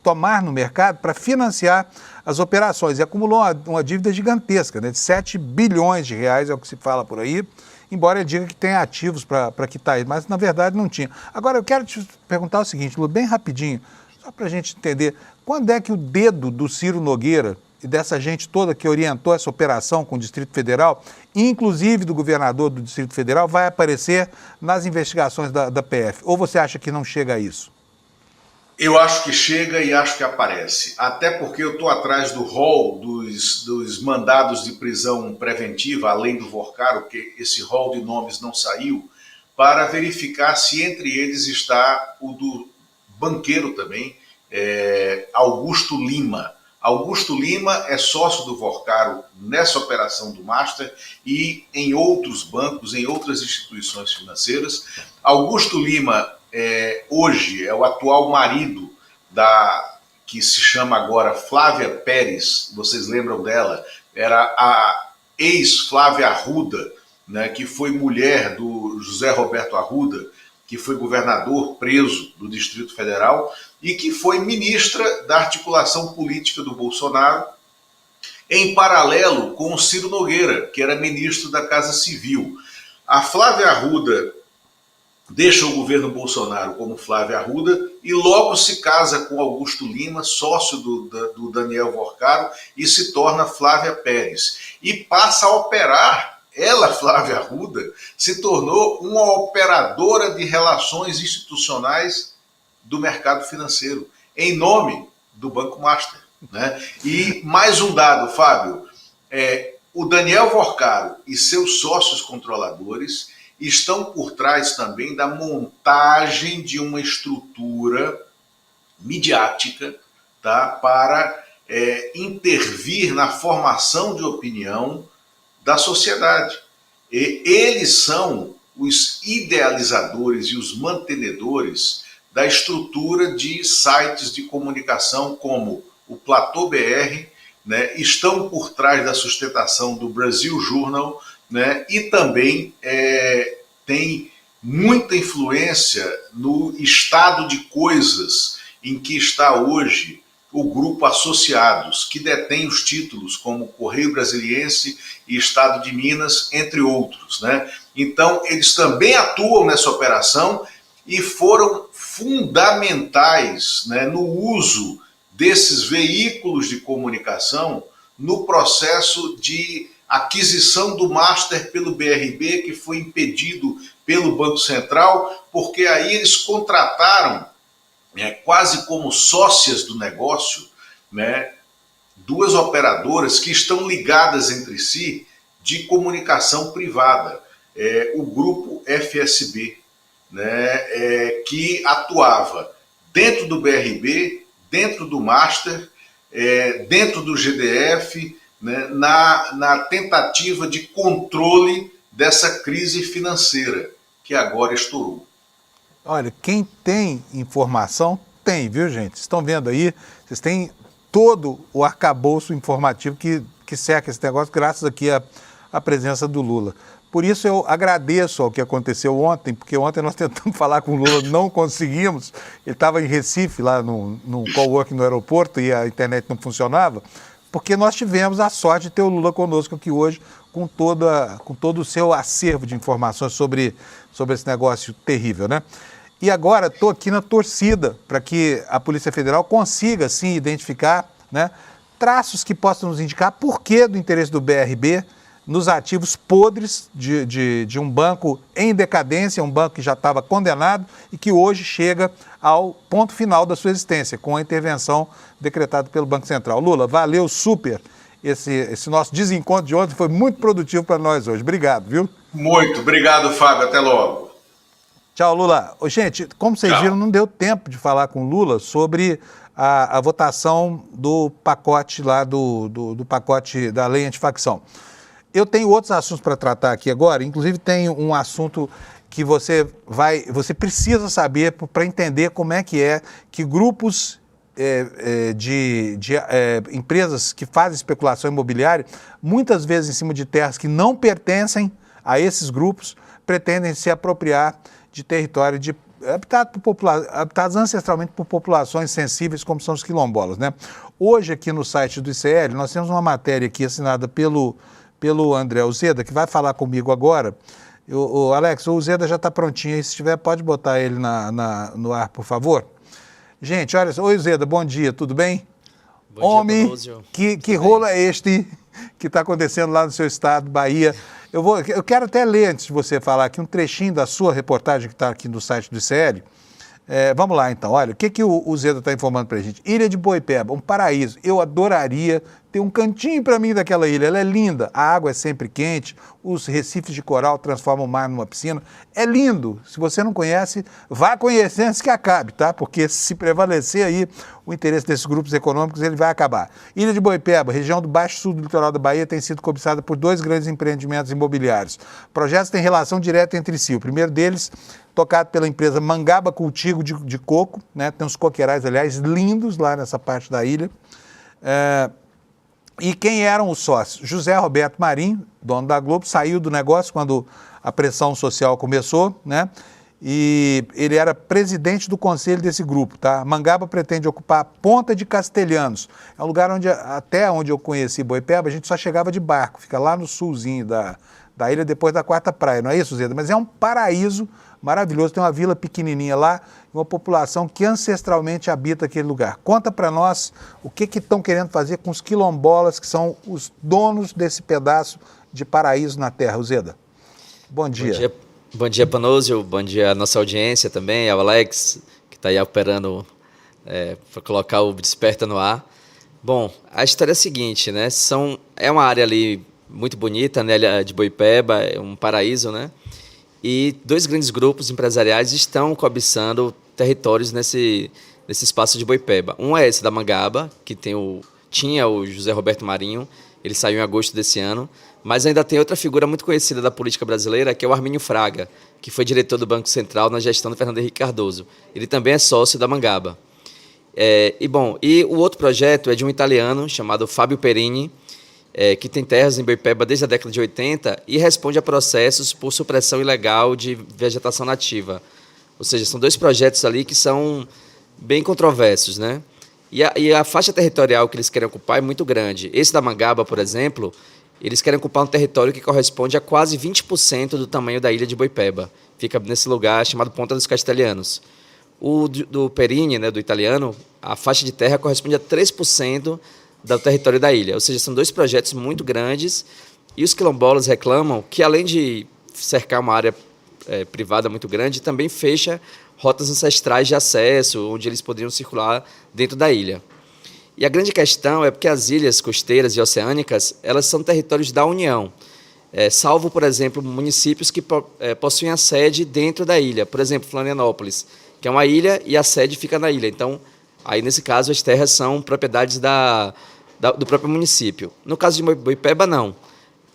tomar no mercado para financiar as operações. E acumulou uma dívida gigantesca, né, de 7 bilhões de reais, é o que se fala por aí, embora ele diga que tem ativos para quitar ele, mas na verdade não tinha. Agora eu quero te perguntar o seguinte, Lu, bem rapidinho, só para a gente entender, quando é que o dedo do Ciro Nogueira e dessa gente toda que orientou essa operação com o Distrito Federal, inclusive do governador do Distrito Federal, vai aparecer nas investigações da PF? Ou você acha que não chega a isso? Eu acho que chega e acho que aparece. Até porque eu estou atrás do rol dos mandados de prisão preventiva, além do Vorcaro, que esse rol de nomes não saiu, para verificar se entre eles está o do banqueiro também, Augusto Lima. Augusto Lima é sócio do Vorcaro nessa operação do Master e em outros bancos, em outras instituições financeiras. Augusto Lima hoje é o atual marido que se chama agora Flávia Pérez, vocês lembram dela? Era a ex-Flávia Arruda, né, que foi mulher do José Roberto Arruda, que foi governador preso do Distrito Federal e que foi ministra da articulação política do Bolsonaro, em paralelo com o Ciro Nogueira, que era ministro da Casa Civil. A Flávia Arruda deixa o governo Bolsonaro como Flávia Arruda e logo se casa com Augusto Lima, sócio do Daniel Vorcaro, e se torna Flávia Pérez. E passa a operar, ela, Flávia Arruda, se tornou uma operadora de relações institucionais do mercado financeiro, em nome do Banco Master, né? E mais um dado, Fábio, o Daniel Vorcaro e seus sócios controladores estão por trás também da montagem de uma estrutura midiática, tá, para intervir na formação de opinião da sociedade. E eles são os idealizadores e os mantenedores da estrutura de sites de comunicação como o Platô BR, né, estão por trás da sustentação do Brasil Journal, né, e também tem muita influência no estado de coisas em que está hoje o grupo Associados, que detém os títulos como Correio Brasiliense e Estado de Minas, entre outros, né? Então, eles também atuam nessa operação e foram fundamentais, né, no uso desses veículos de comunicação no processo de aquisição do Master pelo BRB, que foi impedido pelo Banco Central, porque aí eles contrataram, quase como sócias do negócio, né, duas operadoras que estão ligadas entre si de comunicação privada, o grupo FSB, né, que atuava dentro do BRB, dentro do Master, dentro do GDF, né, na tentativa de controle dessa crise financeira que agora estourou. Olha, quem tem informação, tem, viu, gente? Vocês estão vendo aí, vocês têm todo o arcabouço informativo que cerca esse negócio, graças aqui à presença do Lula. Por isso eu agradeço ao que aconteceu ontem, porque ontem nós tentamos falar com o Lula, não conseguimos. Ele estava em Recife, lá num coworking no aeroporto, e a internet não funcionava, porque nós tivemos a sorte de ter o Lula conosco aqui hoje, com todo o seu acervo de informações sobre esse negócio terrível, né? E agora estou aqui na torcida para que a Polícia Federal consiga, sim, identificar, né, traços que possam nos indicar porquê do interesse do BRB nos ativos podres de um banco em decadência, um banco que já estava condenado e que hoje chega ao ponto final da sua existência, com a intervenção decretada pelo Banco Central. Lula, valeu super esse nosso desencontro de ontem, foi muito produtivo para nós hoje. Obrigado, viu? Muito obrigado, Fábio. Até logo. Tchau, Lula. Gente, como vocês viram, não deu tempo de falar com o Lula sobre a votação do pacote lá, do pacote da lei antifacção. Eu tenho outros assuntos para tratar aqui agora, inclusive tem um assunto que você precisa saber para entender como é que grupos de empresas que fazem especulação imobiliária, muitas vezes em cima de terras que não pertencem a esses grupos, pretendem se apropriar de território habitados ancestralmente por populações sensíveis, como são os quilombolas, né? Hoje, aqui no site do ICL, nós temos uma matéria aqui assinada pelo André Uzeda, que vai falar comigo agora. Alex, o Uzeda já está prontinho aí, se tiver, pode botar ele no ar, por favor. Gente, olha só, oi Uzeda, bom dia, tudo bem? Bom Homem, dia, que rolo é este que está acontecendo lá no seu estado, Bahia? Eu quero até ler, antes de você falar aqui, um trechinho da sua reportagem que está aqui no site do ICL. Vamos lá, então. Olha, o que o Zeda está informando para a gente? Ilha de Boipeba, um paraíso. Eu adoraria ter um cantinho para mim daquela ilha. Ela é linda, a água é sempre quente, os recifes de coral transformam o mar numa piscina. É lindo. Se você não conhece, vá conhecer antes que acabe, tá? Porque se prevalecer aí o interesse desses grupos econômicos, ele vai acabar. Ilha de Boipeba, região do Baixo Sul do litoral da Bahia, tem sido cobiçada por 2 grandes empreendimentos imobiliários. Projetos têm relação direta entre si. O primeiro deles, tocado pela empresa Mangaba Cultivo de Coco, né? Tem uns coqueirais, aliás, lindos lá nessa parte da ilha. E quem eram os sócios? José Roberto Marinho, dono da Globo, saiu do negócio quando a pressão social começou, né? E ele era presidente do conselho desse grupo, tá? Mangaba pretende ocupar a Ponta de Castelhanos. É um lugar até onde eu conheci Boipeba, a gente só chegava de barco, fica lá no sulzinho da ilha, depois da Quarta Praia, não é isso, Zeda? Mas é um paraíso maravilhoso, tem uma vila pequenininha lá, uma população que ancestralmente habita aquele lugar. Conta para nós o que estão querendo fazer com os quilombolas, que são os donos desse pedaço de paraíso na terra. Zeda, bom dia. Bom dia, Panozio, bom dia à nossa audiência também, ao Alex, que está aí operando para colocar o Desperta no ar. Bom, a história é a seguinte, né? É uma área ali muito bonita, né, de Boipeba, é um paraíso, né? E 2 grandes grupos empresariais estão cobiçando territórios nesse espaço de Boipeba. Um é esse da Mangaba, que tinha o José Roberto Marinho, ele saiu em agosto desse ano, mas ainda tem outra figura muito conhecida da política brasileira, que é o Armínio Fraga, que foi diretor do Banco Central na gestão do Fernando Henrique Cardoso. Ele também é sócio da Mangaba. E o outro projeto é de um italiano chamado Fábio Perini, que tem terras em Boipeba desde a década de 80 e responde a processos por supressão ilegal de vegetação nativa. Ou seja, são 2 projetos ali que são bem controversos, né? E a faixa territorial que eles querem ocupar é muito grande. Esse da Mangaba, por exemplo, eles querem ocupar um território que corresponde a quase 20% do tamanho da ilha de Boipeba. Fica nesse lugar chamado Ponta dos Castelhanos. O do Perini, né, do italiano, a faixa de terra corresponde a 3% do território da ilha. Ou seja, são 2 projetos muito grandes e os quilombolas reclamam que, além de cercar uma área privada muito grande, também fecha rotas ancestrais de acesso, onde eles poderiam circular dentro da ilha. E a grande questão é porque as ilhas costeiras e oceânicas, elas são territórios da União, salvo, por exemplo, municípios que possuem a sede dentro da ilha. Por exemplo, Florianópolis, que é uma ilha e a sede fica na ilha. Então, aí nesse caso, as terras são propriedades do próprio município. No caso de Boipeba, não.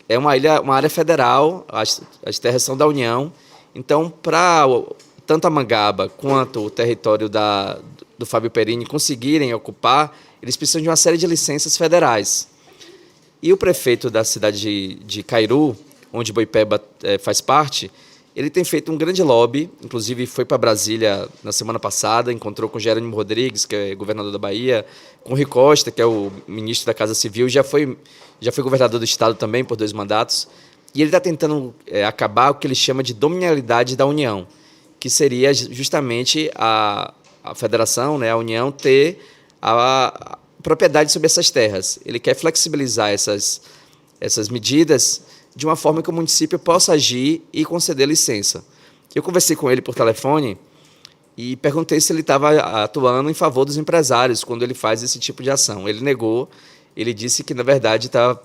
É uma ilha, uma área federal, as terras são da União. Então, para tanto a Mangaba quanto o território do Fábio Perini conseguirem ocupar, eles precisam de uma série de licenças federais. E o prefeito da cidade de Cairu, onde Boipeba faz parte, ele tem feito um grande lobby, inclusive foi para Brasília na semana passada, encontrou com Jerônimo Rodrigues, que é governador da Bahia, com Rui Costa, que é o ministro da Casa Civil, já foi governador do estado também por 2 mandatos, e ele está tentando acabar o que ele chama de dominialidade da União, que seria justamente a federação, né, a União, ter a propriedade sobre essas terras. Ele quer flexibilizar essas medidas de uma forma que o município possa agir e conceder licença. Eu conversei com ele por telefone e perguntei se ele estava atuando em favor dos empresários quando ele faz esse tipo de ação. Ele negou, ele disse que, na verdade, está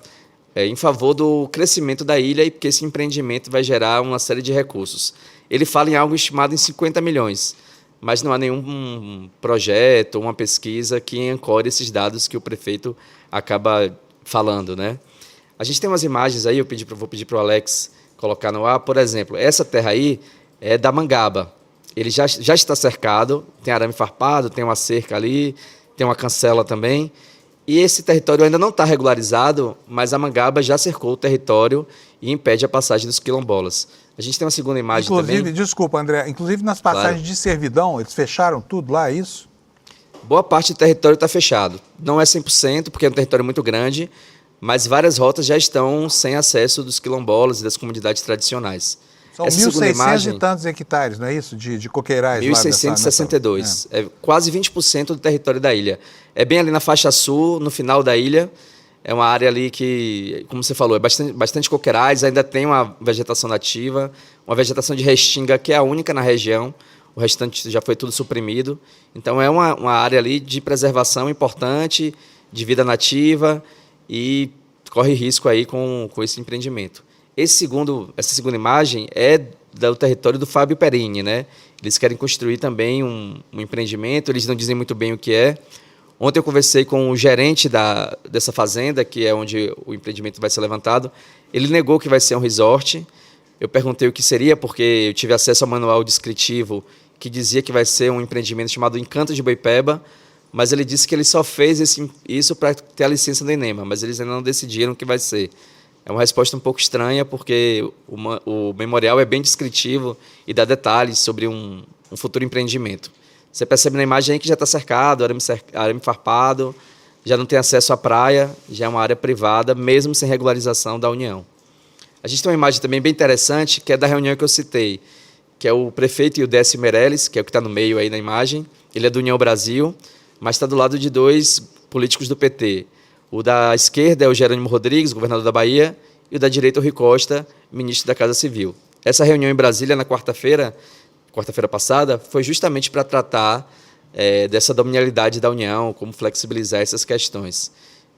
em favor do crescimento da ilha e que esse empreendimento vai gerar uma série de recursos. Ele fala em algo estimado em 50 milhões, mas não há nenhum projeto ou uma pesquisa que ancore esses dados que o prefeito acaba falando, né? A gente tem umas imagens aí, vou pedir para o Alex colocar no ar. Por exemplo, essa terra aí é da Mangaba. Ele já está cercado, tem arame farpado, tem uma cerca ali, tem uma cancela também. E esse território ainda não está regularizado, mas a Mangaba já cercou o território e impede a passagem dos quilombolas. A gente tem uma segunda imagem também. Desculpa, André, inclusive nas passagens de servidão, eles fecharam tudo lá, é isso? Boa parte do território está fechado. Não é 100%, porque é um território muito grande, mas várias rotas já estão sem acesso dos quilombolas e das comunidades tradicionais. São 1.600 e tantos hectares, não é isso? De coqueirais. 1.662. É quase 20% do território da ilha. É bem ali na faixa sul, no final da ilha. É uma área ali que, como você falou, é bastante coqueirais, ainda tem uma vegetação nativa, uma vegetação de restinga que é a única na região, o restante já foi tudo suprimido. Então é uma área ali de preservação importante, de vida nativa, e corre risco aí com esse empreendimento. Essa segunda imagem é do território do Fábio Perini, né? Eles querem construir também um empreendimento, eles não dizem muito bem o que é. Ontem eu conversei com o gerente dessa fazenda, que é onde o empreendimento vai ser levantado. Ele negou que vai ser um resort. Eu perguntei o que seria, porque eu tive acesso ao manual descritivo que dizia que vai ser um empreendimento chamado Encanto de Boipeba, mas ele disse que ele só fez isso para ter a licença do INEMA, mas eles ainda não decidiram o que vai ser. É uma resposta um pouco estranha, porque o memorial é bem descritivo e dá detalhes sobre um futuro empreendimento. Você percebe na imagem aí que já está cercado, arame farpado, já não tem acesso à praia, já é uma área privada, mesmo sem regularização da União. A gente tem uma imagem também bem interessante, que é da reunião que eu citei, que é o prefeito Décio Meirelles, que é o que está no meio aí na imagem. Ele é do União Brasil, mas está do lado de 2 políticos do PT. O da esquerda é o Jerônimo Rodrigues, governador da Bahia, e o da direita, o Rui Costa, ministro da Casa Civil. Essa reunião em Brasília, na quarta-feira passada, foi justamente para tratar dessa dominialidade da União, como flexibilizar essas questões.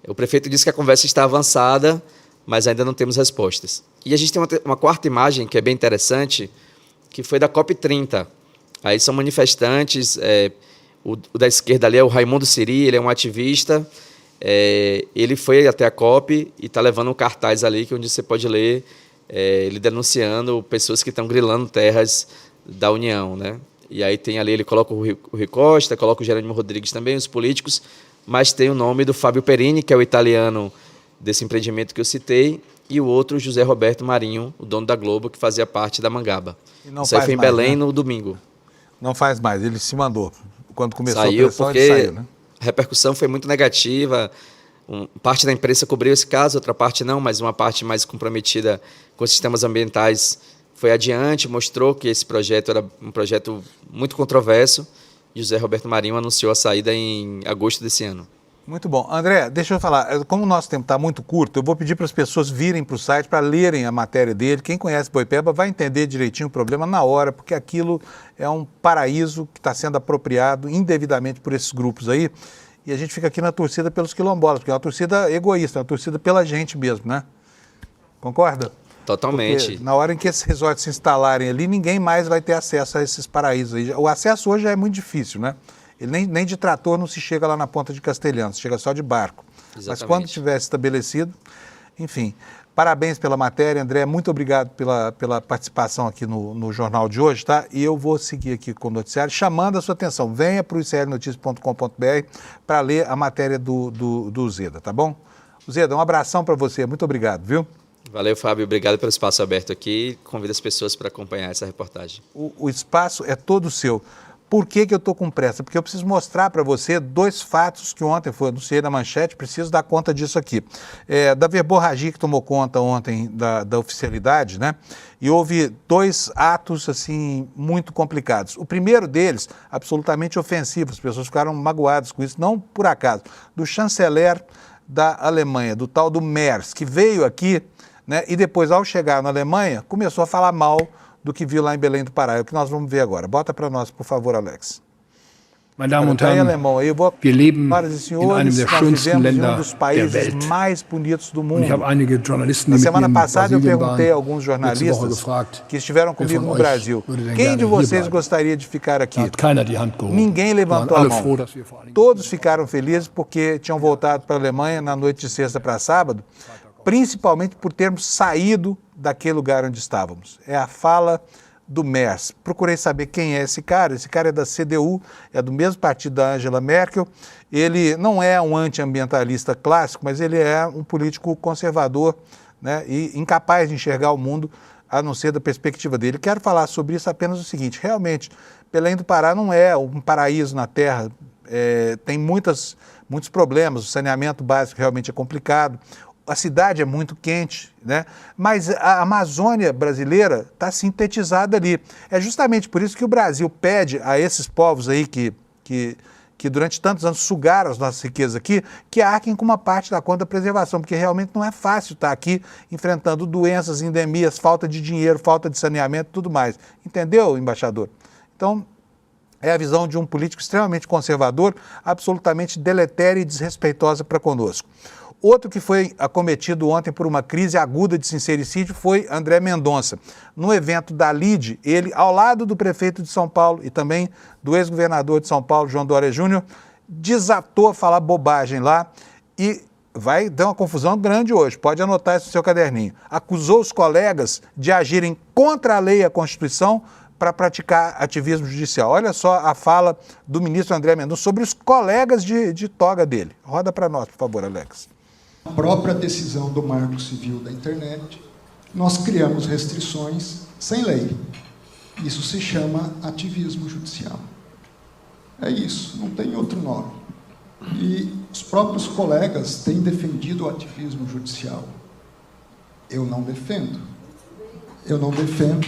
O prefeito disse que a conversa está avançada, mas ainda não temos respostas. E a gente tem uma quarta imagem que é bem interessante, que foi da COP30. Aí são manifestantes, o da esquerda ali é o Raimundo Siri, ele é um ativista, ele foi até a COP e está levando um cartaz ali onde você pode ler ele denunciando pessoas que estão grilando terras da União, né? E aí tem ali, ele coloca o Rui Costa, coloca o Jerônimo Rodrigues também, os políticos, mas tem o nome do Fábio Perini, que é o italiano desse empreendimento que eu citei, e o outro, José Roberto Marinho, o dono da Globo, que fazia parte da Mangaba. Isso aí foi em Belém, né? No domingo. Não faz mais, ele se mandou. Quando começou a pressão, ele saiu, né? A repercussão foi muito negativa. Parte da imprensa cobriu esse caso, outra parte não, mas uma parte mais comprometida com os sistemas ambientais foi adiante, mostrou que esse projeto era um projeto muito controverso. E José Roberto Marinho anunciou a saída em agosto desse ano. Muito bom. André, deixa eu falar, como o nosso tempo está muito curto, eu vou pedir para as pessoas virem para o site para lerem a matéria dele. Quem conhece Boipeba vai entender direitinho o problema na hora, porque aquilo é um paraíso que está sendo apropriado indevidamente por esses grupos aí. E a gente fica aqui na torcida pelos quilombolas, porque é uma torcida egoísta, é uma torcida pela gente mesmo, né? Concorda? Totalmente. Porque na hora em que esses resorts se instalarem ali, ninguém mais vai ter acesso a esses paraísos aí. O acesso hoje é muito difícil, né? Ele nem de trator não se chega lá na Ponta de Castelhanos, chega só de barco. Exatamente. Mas quando tiver estabelecido, enfim. Parabéns pela matéria, André. Muito obrigado pela participação aqui no jornal de hoje, tá? E eu vou seguir aqui com o noticiário, chamando a sua atenção. Venha para o icrnoticias.com.br para ler a matéria do Zeda, tá bom? Zeda, um abração para você. Muito obrigado, viu? Valeu, Fábio. Obrigado pelo espaço aberto aqui. Convido as pessoas para acompanhar essa reportagem. O espaço é todo seu. Por que eu estou com pressa? Porque eu preciso mostrar para você dois fatos que ontem foi anunciado na manchete, preciso dar conta disso aqui. Da verborragia que tomou conta ontem da oficialidade, né? E houve dois atos, assim, muito complicados. O primeiro deles, absolutamente ofensivo, as pessoas ficaram magoadas com isso, não por acaso, do chanceler da Alemanha, do tal do Merz, que veio aqui, né? E depois, ao chegar na Alemanha, começou a falar mal do que viu lá em Belém do Pará. É o que nós vamos ver agora. Bota para nós, por favor, Alex. Meine Damen und Herren, wir leben in einem der schönsten Länder der Welt. Mais bonitos do mundo. Und ich habe einige Journalisten, Na die semana mit mir in passada eu Brasilien perguntei a waren, alguns letzte Woche jornalistas gefragt, que estiveram wer comigo von no euch Brasil. würde denn Quem gerne de hier vocês bleiben? gostaria de ficar aqui? Da hat keiner die Hand gehoben. Ninguém levantou Waren a alle froh, mão. dass wir vor allen Dingen Todos ficaram felizes porque tinham voltado para a Alemanha na noite de sexta para sábado, principalmente por termos saído daquele lugar onde estávamos. É a fala do Merz. Procurei saber quem é esse cara. Esse cara é da CDU, é do mesmo partido da Angela Merkel. Ele não é um antiambientalista clássico, mas ele é um político conservador, né, e incapaz de enxergar o mundo a não ser da perspectiva dele. Quero falar sobre isso apenas o seguinte: realmente, Belém do Pará não é um paraíso na terra, tem muitos problemas, o saneamento básico realmente é complicado, a cidade é muito quente, né? Mas a Amazônia brasileira está sintetizada ali. É justamente por isso que o Brasil pede a esses povos aí que durante tantos anos sugaram as nossas riquezas aqui, que arquem com uma parte da conta da preservação, porque realmente não é fácil estar aqui enfrentando doenças, endemias, falta de dinheiro, falta de saneamento e tudo mais. Entendeu, embaixador? Então, é a visão de um político extremamente conservador, absolutamente deletéria e desrespeitosa para conosco. Outro que foi acometido ontem por uma crise aguda de sincericídio foi André Mendonça. No evento da LIDE, ele, ao lado do prefeito de São Paulo e também do ex-governador de São Paulo, João Dória Júnior, desatou a falar bobagem lá e vai dar uma confusão grande hoje, pode anotar isso no seu caderninho. Acusou os colegas de agirem contra a lei e a Constituição para praticar ativismo judicial. Olha só a fala do ministro André Mendonça sobre os colegas de toga dele. Roda para nós, por favor, Alex. A própria decisão do Marco Civil da Internet, nós criamos restrições sem lei. Isso se chama ativismo judicial. É isso, não tem outro nome. E os próprios colegas têm defendido o ativismo judicial. Eu não defendo. Eu não defendo.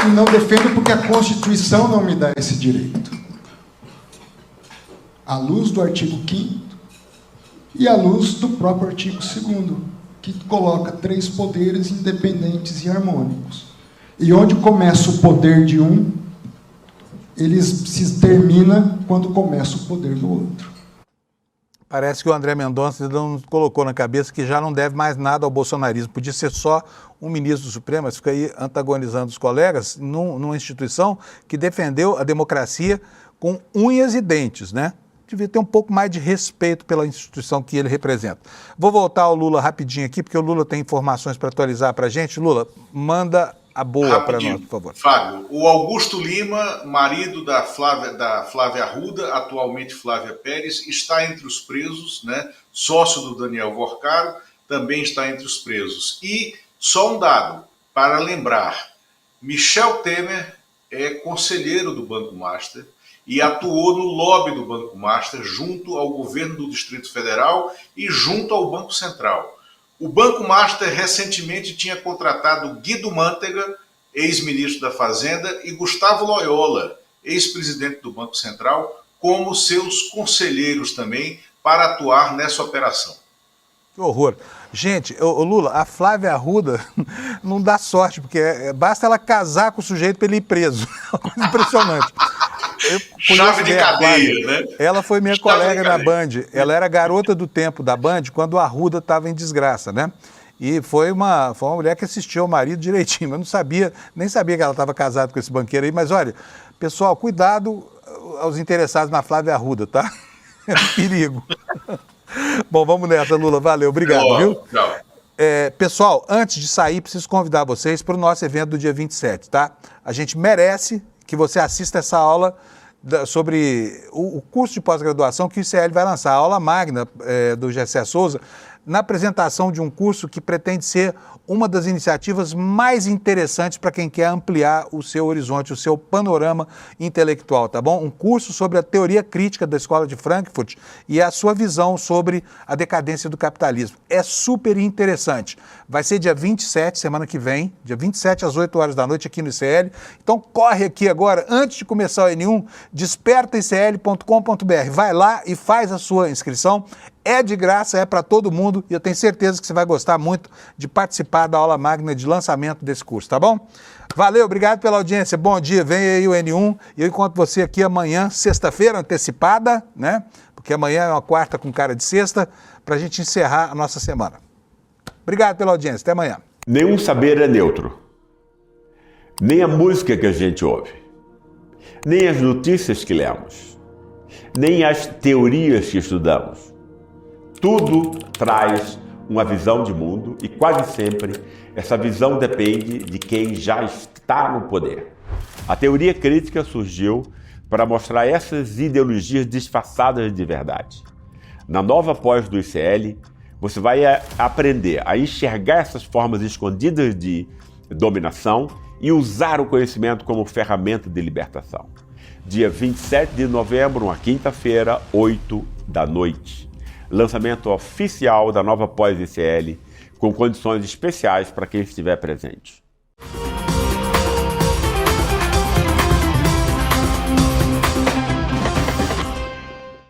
E não defendo porque a Constituição não me dá esse direito. À luz do artigo 5º e à luz do próprio artigo 2º, que coloca 3 poderes independentes e harmônicos. E onde começa o poder de um, ele se termina quando começa o poder do outro. Parece que o André Mendonça não colocou na cabeça que já não deve mais nada ao bolsonarismo. Podia ser só um ministro do Supremo, mas fica aí antagonizando os colegas numa instituição que defendeu a democracia com unhas e dentes, né? devia ter um pouco mais de respeito pela instituição que ele representa. Vou voltar ao Lula rapidinho aqui, porque o Lula tem informações para atualizar para a gente. Lula, manda a boa para nós, por favor. Fábio, o Augusto Lima, marido da Flávia Arruda, atualmente Flávia Pérez, está entre os presos, né? Sócio do Daniel Vorcaro, também está entre os presos. E só um dado para lembrar, Michel Temer é conselheiro do Banco Master e atuou no lobby do Banco Master junto ao governo do Distrito Federal e junto ao Banco Central. O Banco Master recentemente tinha contratado Guido Mantega, ex-ministro da Fazenda, e Gustavo Loyola, ex-presidente do Banco Central, como seus conselheiros também para atuar nessa operação. Que horror. Gente, ô Lula, a Flávia Arruda não dá sorte, porque basta ela casar com o sujeito para ele ir preso. É uma coisa impressionante. Chave de cadeia, né? Ela foi minha colega na Band. Ela era garota do tempo da Band quando a Arruda estava em desgraça, né? E foi uma mulher que assistiu ao marido direitinho. Eu não sabia, nem sabia que ela estava casada com esse banqueiro aí. Mas olha, pessoal, cuidado aos interessados na Flávia Arruda, tá? É um perigo. Bom, vamos nessa, Lula. Valeu, obrigado, viu? Tchau. Pessoal, antes de sair, preciso convidar vocês para o nosso evento do dia 27, tá? A gente merece que você assista essa aula sobre o curso de pós-graduação que o ICL vai lançar, a aula magna do Gessé Souza, na apresentação de um curso que pretende ser uma das iniciativas mais interessantes para quem quer ampliar o seu horizonte, o seu panorama intelectual, tá bom? Um curso sobre a teoria crítica da Escola de Frankfurt e a sua visão sobre a decadência do capitalismo. É super interessante. Vai ser dia 27, semana que vem, dia 27 às 8 horas da noite aqui no ICL. Então corre aqui agora, antes de começar o N1, despertaicl.com.br. Vai lá e faz a sua inscrição. É de graça, é para todo mundo e eu tenho certeza que você vai gostar muito de participar da aula magna de lançamento desse curso, tá bom? Valeu, obrigado pela audiência, bom dia, vem aí o N1 e eu encontro você aqui amanhã, sexta-feira, antecipada, né? Porque amanhã é uma quarta com cara de sexta, para a gente encerrar a nossa semana. Obrigado pela audiência, até amanhã. Nenhum saber é neutro, nem a música que a gente ouve, nem as notícias que lemos, nem as teorias que estudamos. Tudo traz uma visão de mundo e quase sempre essa visão depende de quem já está no poder. A teoria crítica surgiu para mostrar essas ideologias disfarçadas de verdade. Na nova pós do ICL, você vai aprender a enxergar essas formas escondidas de dominação e usar o conhecimento como ferramenta de libertação. Dia 27 de novembro, uma quinta-feira, 8 da noite. Lançamento oficial da nova pós-ICL, com condições especiais para quem estiver presente.